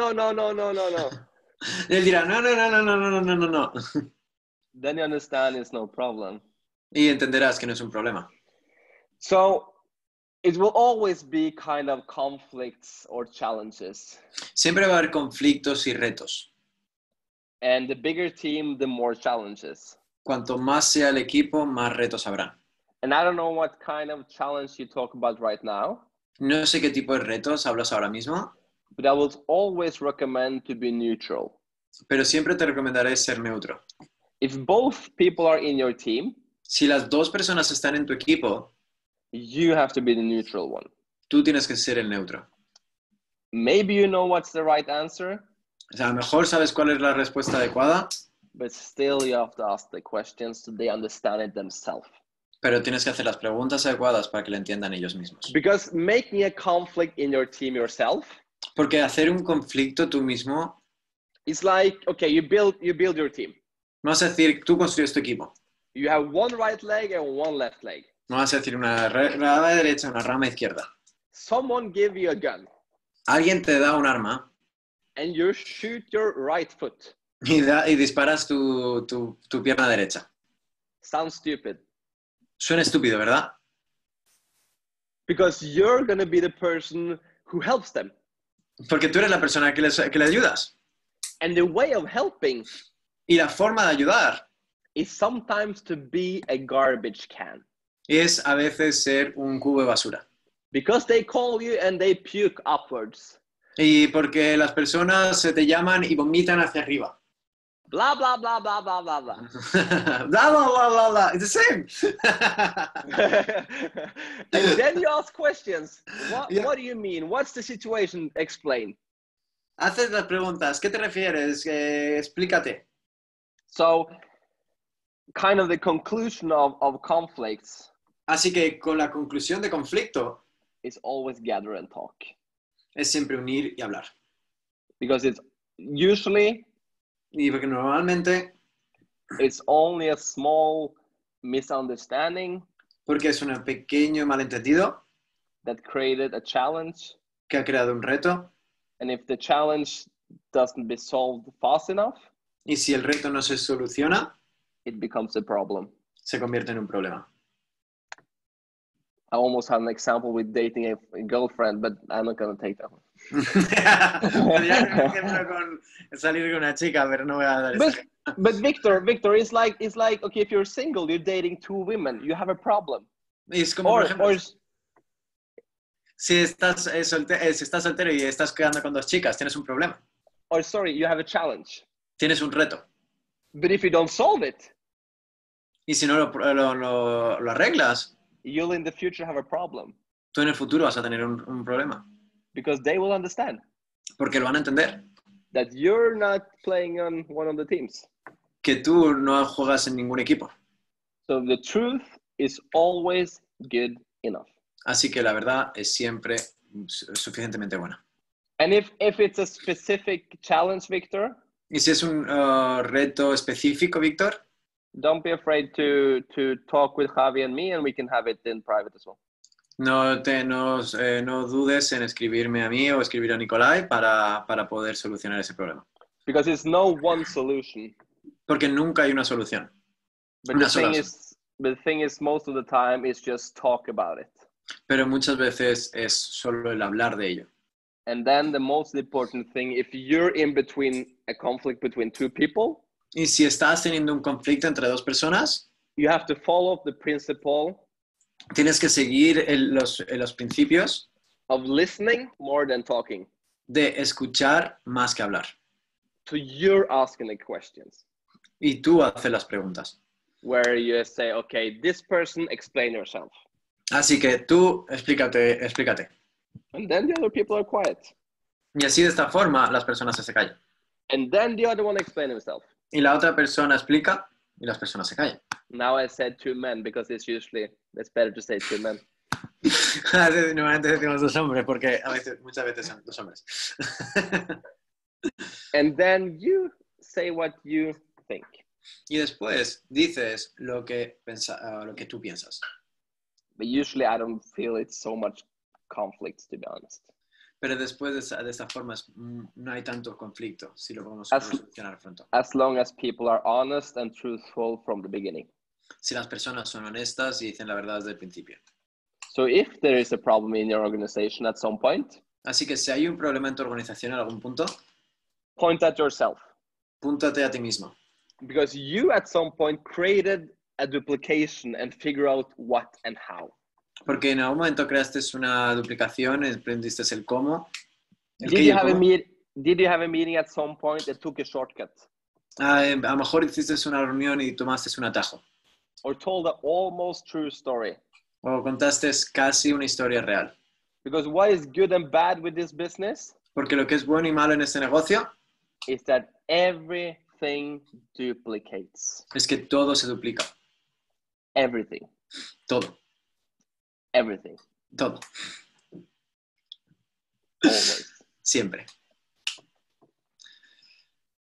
Él dirá, no. Then you understand it's no problem. Y entenderás que no es un problema. So, it will always be kind of conflicts or challenges. Siempre va a haber conflictos y retos. And the bigger team, the more challenges. Cuanto más sea el equipo, más retos habrá. And I don't know what kind of challenge you talk about right now. No sé qué tipo de retos hablas ahora mismo, But I would always recommend to be neutral. pero siempre te recomendaré ser neutro. If both people are in your team, Si las dos personas están en tu equipo, you have to be the neutral one. tú tienes que ser el neutro. Maybe you know what's the right answer, O sea, a lo mejor sabes cuál es la respuesta adecuada, but still you have to ask the questions so they understand it themselves. pero tienes que hacer las preguntas adecuadas para que lo entiendan ellos mismos. Because making a conflict in your team yourself Porque hacer un conflicto tú mismo, is like, okay, you build your team. no vas a decir, tú construyes tu equipo. You have one right leg and one left leg. No vas a decir una rama derecha, una rama izquierda. Someone give you a gun Alguien te da un arma and you shoot your right foot. y disparas tu pierna derecha. Sounds stupid. Suena estúpido, ¿verdad? Because you're going to be the person who helps them. Porque tú eres la persona que le ayudas. And the way of helping Y la forma de ayudar is sometimes to be a garbage can. es a veces ser un cubo de basura. Because they call you and they puke upwards. Y porque las personas se te llaman y vomitan hacia arriba. Blah, blah, blah, blah, blah, blah, blah. Bla, bla, bla, bla, bla. It's the same. And then you ask questions. Yeah. What do you mean? What's the situation? Explain. Haces las preguntas. ¿Qué te refieres? Explícate. So, kind of the conclusion of conflicts Así que con la conclusión de conflicto is always gather and talk. es siempre unir y hablar. Because it's usually, Y porque normalmente, it's only a small misunderstanding porque es un pequeño malentendido that created a challenge. que ha creado un reto, And if the challenge doesn't be solved fast enough, y si el reto no se soluciona, it becomes a problem. se convierte en un problema. I almost had an example with dating a girlfriend, but I'm not going to take that one. Podría dar un ejemplo con salir con una chica, pero no voy a dar ese. But Victor, it's like okay, if you're single, you're dating two women, you have a problem. Y es como, por ejemplo, si estás soltero y estás quedando con dos chicas, tienes un problema. Or sorry, you have a challenge. Tienes un reto. But if you don't solve it, Y si no lo arreglas, you'll in the future have a problem. tú en el futuro vas a tener un problema. Because they will understand Porque lo van a entender. that you're not playing on one of the teams. Que tú no juegas en ningún equipo. So the truth is always good enough. Así que la verdad es siempre suficientemente buena. And if it's a specific challenge, Victor, Y si es un reto específico, Víctor, don't be afraid to talk with Javi and me, and we can have it in private as well. no dudes en escribirme a mí o escribir a Nicolai para poder solucionar ese problema. Because it's no one solution. Porque nunca hay una solución. But Una the sola thing is, most of the time, it's just talk about it. Pero muchas veces es solo el hablar de ello. And then the most important thing, if you're in between a conflict between two people, Y si estás teniendo un conflicto entre dos personas, you have to follow the principle tienes que seguir los principios of listening more than talking. de escuchar más que hablar. So you're asking the questions. Y tú haces las preguntas. Where you say, okay, this person, explain yourself. Así que tú explícate. And then the other people are quiet. Y así de esta forma las personas se callan. And then the other one explain himself. Y la otra persona explica y las personas se callan. Now I said two men because it's better to say two men. Normalmente decimos dos hombres porque muchas veces son dos hombres. And then you say what you think. Y después dices lo que tú piensas. But usually I don't feel it's so much conflicts, to be honest. Pero después de esta forma no hay tanto conflicto si lo podemos solucionar pronto. As long as people are honest and truthful from the beginning. Si las personas son honestas y dicen la verdad desde el principio. So if there is a problem in your organization at some point, Así que si hay un problema en tu organización en algún punto, point at yourself. Pregúntate a ti mismo. Because you at some point created a duplication and figure out what and how. Porque en algún momento creaste una duplicación, aprendiste el cómo. Did you have a meeting at some point that took a shortcut? A lo mejor hiciste una reunión y tomaste un atajo. Or told an almost true story. O contaste casi una historia real. Because what is good and bad with this business? Porque lo que es bueno y malo en este negocio is that everything duplicates. Es que todo se duplica. Everything. Todo. Everything. Todo. Always. Siempre.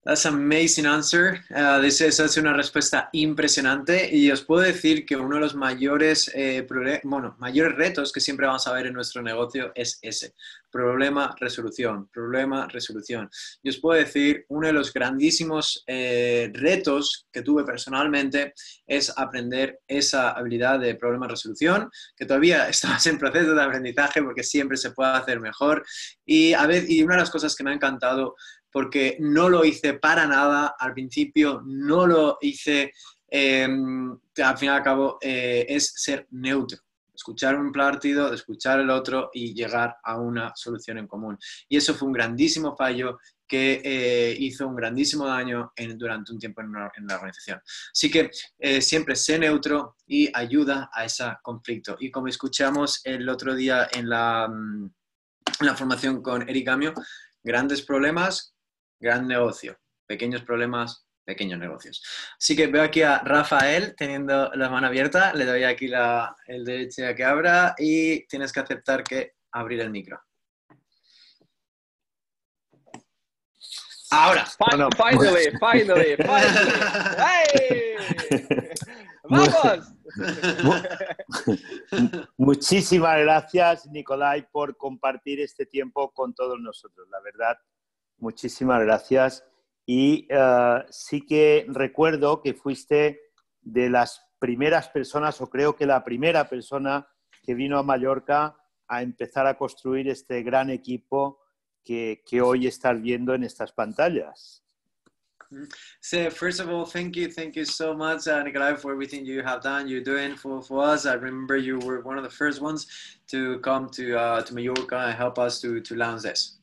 That's an amazing answer. Esa es una respuesta impresionante y os puedo decir que uno de los mayores retos que siempre vamos a ver en nuestro negocio es ese. Problema, resolución. Problema, resolución. Y os puedo decir, uno de los grandísimos retos que tuve personalmente es aprender esa habilidad de problema, resolución, que todavía estamos en proceso de aprendizaje porque siempre se puede hacer mejor. Y una de las cosas que me ha encantado, porque no lo hice para nada al principio, no lo hice, al fin y al cabo, es ser neutro. Escuchar un partido, escuchar el otro y llegar a una solución en común. Y eso fue un grandísimo fallo que hizo un grandísimo daño durante un tiempo en la organización. Así que siempre sé neutro y ayuda a ese conflicto. Y como escuchamos el otro día en la formación con Eric Gamio, grandes problemas, gran negocio. Pequeños problemas, pequeños negocios. Así que veo aquí a Rafael teniendo la mano abierta. Le doy aquí el derecho a que abra y tienes que aceptar que abrir el micro. Ahora. Finally. ¡Hey! ¡Vamos! Muchísimas gracias, Nicolai, por compartir este tiempo con todos nosotros. La verdad, muchísimas gracias. Y sí que recuerdo que fuiste de las primeras personas, o creo que la primera persona que vino a Mallorca a empezar a construir este gran equipo que hoy estás viendo en estas pantallas. So first of all, thank you so much, Nicolai, for everything you have done, you're doing for us. I remember you were one of the first ones to come to Mallorca and help us to launch this.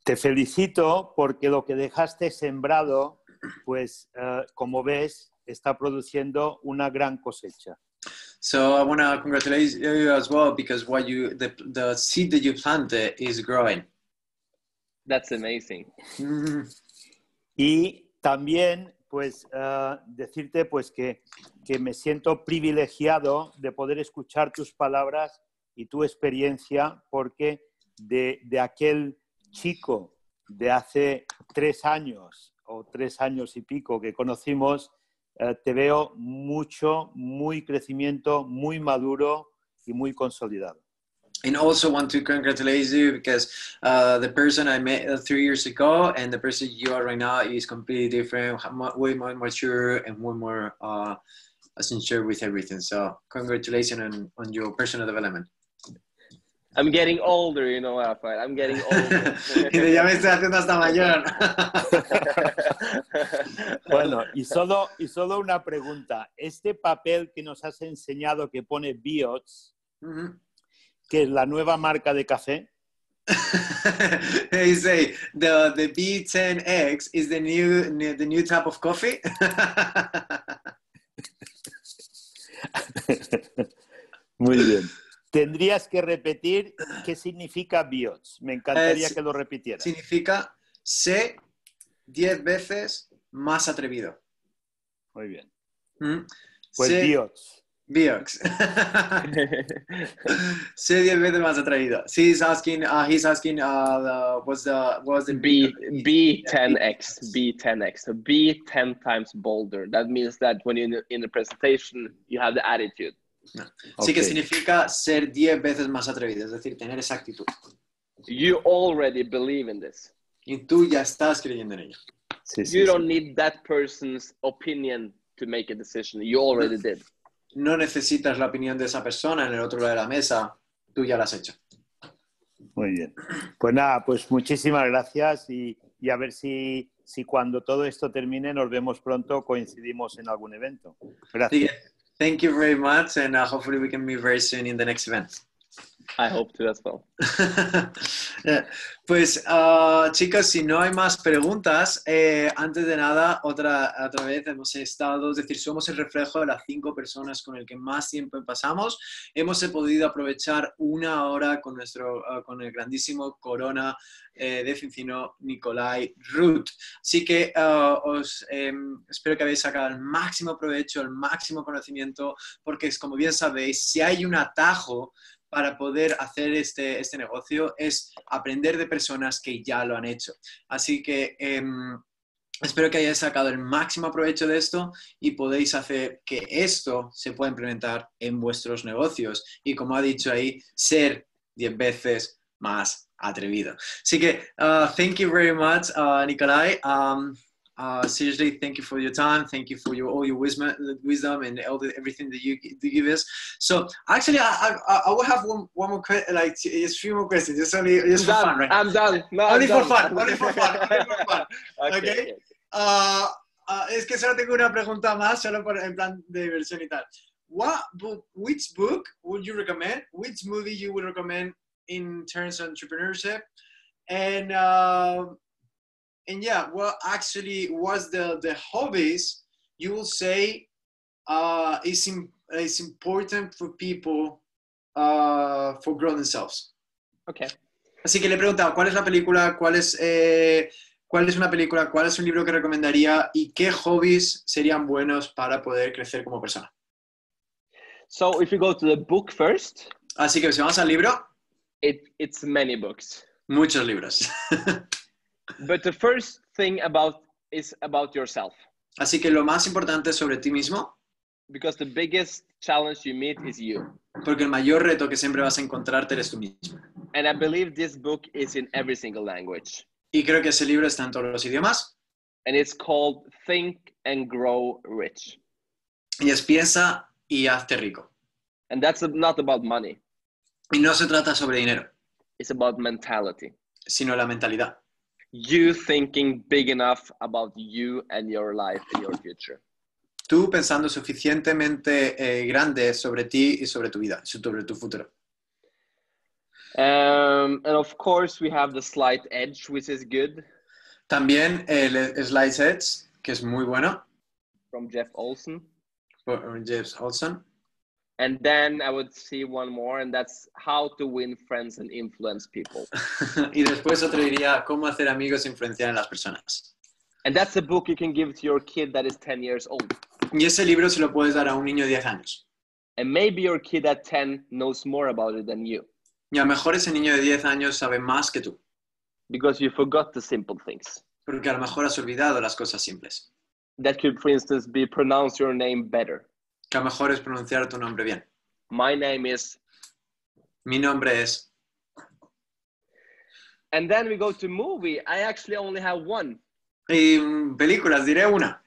Te felicito porque lo que dejaste sembrado, pues como ves, está produciendo una gran cosecha. So I want to congratulate you as well because the seed that you planted is growing. That's amazing. Y también, pues, decirte pues que me siento privilegiado de poder escuchar tus palabras y tu experiencia, porque de aquel chico de hace 3 años o 3 años y pico que conocimos, te veo muy crecimiento, muy maduro y muy consolidado. And also want to congratulate you because the person I met 3 years ago and the person you are right now is completely different, way more mature and way more sincere with everything. So congratulations on your personal development. I'm getting older, you know, Rafael. I'm getting older. Y ya me estoy haciendo hasta mayor. Bueno, y solo una pregunta. Este papel que nos has enseñado que pone BIOTS, que es la nueva marca de café. They say the B10X is the new type of coffee. Muy bien. Tendrías que repetir qué significa BIOTS. Me encantaría que lo repitieras. Significa sé 10 veces más atrevido. Muy bien. Pues BIOTS. BIOTS. Sé 10 veces más atrevido. He's asking what's the B10X. B10X. So be 10 times bolder. That means that when you're in the presentation, you have the attitude. No. Sí, que significa ser 10 veces más atrevido, es decir, tener esa actitud. You already believe in this. Y tú ya estás creyendo en ello. You don't need that person's opinion to make a decision. You already did. No necesitas la opinión de esa persona en el otro lado de la mesa. Tú ya la has hecho. Muy bien. Pues nada, pues muchísimas gracias y y a ver si cuando todo esto termine nos vemos pronto, coincidimos en algún evento. Gracias. Thank you very much, and hopefully we can meet very soon in the next event. I hope to as well. Pues chicos, si no hay más preguntas, antes de nada, otra vez hemos estado, es decir, somos el reflejo de las 5 personas con el que más tiempo pasamos. Hemos podido aprovechar 1 hora con con el grandísimo corona de Zinzino, Nicolai Ruth. Así que espero que habéis sacado el máximo provecho, el máximo conocimiento, porque como bien sabéis, si hay un atajo para poder hacer este negocio es aprender de personas que ya lo han hecho. Así que espero que hayáis sacado el máximo provecho de esto y podéis hacer que esto se pueda implementar en vuestros negocios y, como ha dicho ahí, ser 10 veces más atrevido. Así que thank you very much, Nicolai. Seriously, thank you for your time. Thank you for all your wisdom and everything that you give us. So actually, I will have one more question, like just a few more questions, just for fun, right? I'm done. No, Only I'm for done. fun. Only for fun. Okay. Es que solo tengo una pregunta más, solo en plan de diversión y tal. Which book would you recommend? Which movie you would recommend in terms of entrepreneurship? And yeah, what actually was the hobbies you will say is important for people for grow themselves? Okay. Así que le he preguntado cuál es la película, cuál es una película, cuál es un libro que recomendaría y qué hobbies serían buenos para poder crecer como persona. So if you go to the book first. Así que si vamos al libro. It's many books. Muchos libros. But the first thing is about yourself. Así que lo más importante sobre ti mismo. Because the biggest challenge you meet is you. Porque el mayor reto que siempre vas a encontrarte eres tú mismo. And I believe this book is in every single language. Y creo que ese libro está en todos los idiomas. And it's called Think and Grow Rich. Y es Piensa y hazte rico. And that's not about money. Y no se trata sobre dinero. It's about mentality. Sino la mentalidad. You thinking big enough about you and your life and your future. Tú pensando suficientemente grande sobre ti y sobre tu vida, sobre tu futuro. And of course we have the Slight Edge, which is good. También el Slight Edge, que es muy bueno. From Jeff Olson. Jeff Olson. And then I would see one more, and that's How to Win Friends and Influence People. Y después otro diría Cómo hacer amigos e influenciar en las personas. And that's a book you can give to your kid that is 10 years old. Y ese libro se lo puedes dar a un niño de 10 años. And maybe your kid at 10 knows more about it than you. Y a lo mejor ese niño de 10 años sabe más que tú. Because you forgot the simple things. Porque a lo mejor has olvidado las cosas simples. That could, for instance, be pronounce your name better. Que a lo mejor es pronunciar tu nombre bien. My name is. Mi nombre es. And then we go to movie. I actually only have one. Y películas, diré una.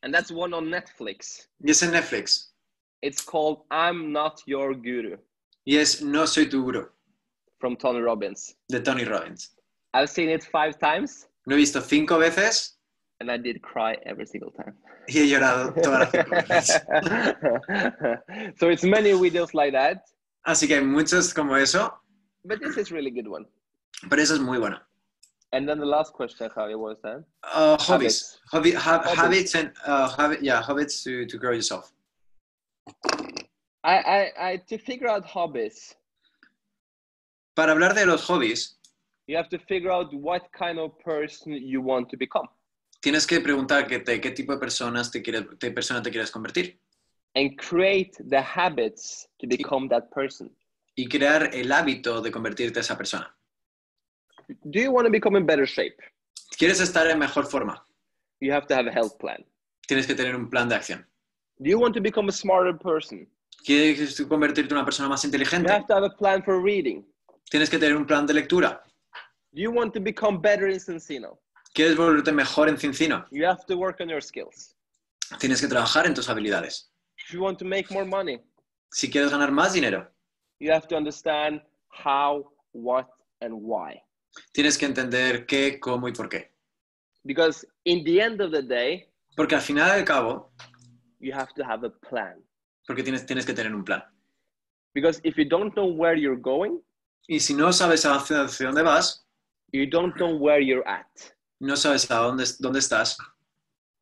And that's one on Netflix. Y es en Netflix. It's called I'm Not Your Guru. Y es No soy tu gurú. From Tony Robbins. De Tony Robbins. I've seen it 5 times. Lo he visto 5 veces. And I did cry every single time. Y he llorado todas las 5 veces. So it's many videos like that. Así que hay muchos como eso. But this is really good one. Pero eso es muy bueno. And then the last question, Javi, what was that? Hobbies. Habits and habits to grow yourself. To figure out hobbies. Para hablar de los hobbies, you have to figure out what kind of person you want to become. Tienes que preguntar qué tipo de persona te quieres convertir. And create the habits to become that person. Y crear el hábito de convertirte esa persona. Do you want to become in better shape? ¿Quieres estar en mejor forma? You have to have a health plan. Tienes que tener un plan de acción. Do you want to become a smarter person? ¿Quieres convertirte en una persona más inteligente? You have to have a plan for reading. Tienes que tener un plan de lectura. Do you want to become better in Zinzino? ¿Quieres volverte mejor en Zinzino? You have to work on your skills. Tienes que trabajar en tus habilidades. If you want to make more money, si quieres ganar más dinero, you have to understand how, what, and why. Tienes que entender qué, cómo y por qué. Because in the end of the day, Porque al final del cabo, you have to have a plan. porque tienes que tener un plan. Because if you don't know where you're going, Y si no sabes hacia dónde vas, you don't know where you're at. no sabes a dónde estás.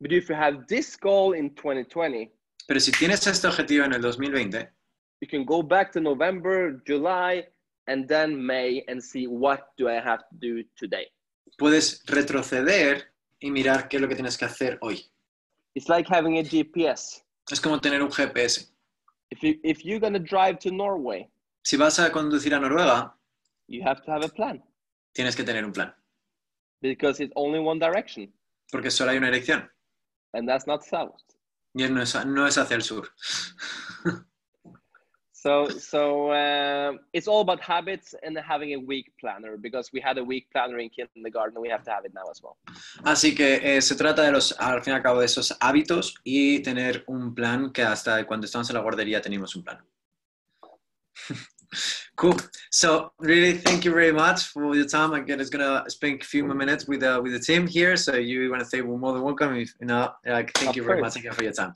But if you have this goal in 2020, Pero si tienes este objetivo en el 2020, you can go back to November, July, and then May and see what do I have to do today. puedes retroceder y mirar qué es lo que tienes que hacer hoy. It's like having a GPS. Es como tener un GPS. If you're going to drive to Norway, Si vas a conducir a Noruega, you have to have a plan tienes que tener un plan, because it's only one direction, porque solo hay una dirección and that's not south. y no es hacia el sur. So it's all about habits and having a week planner, because we had a week planner in kindergarten and we have to have it now as well. Así que se trata de al fin y al cabo de esos hábitos y tener un plan, que hasta cuando estamos en la guardería tenemos un plan. Cool. So really, thank you very much for your time. Again, it's gonna spend a few more minutes with the team here. So you want to say more than welcome. Thank you very much again for your time.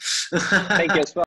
Thank you as well.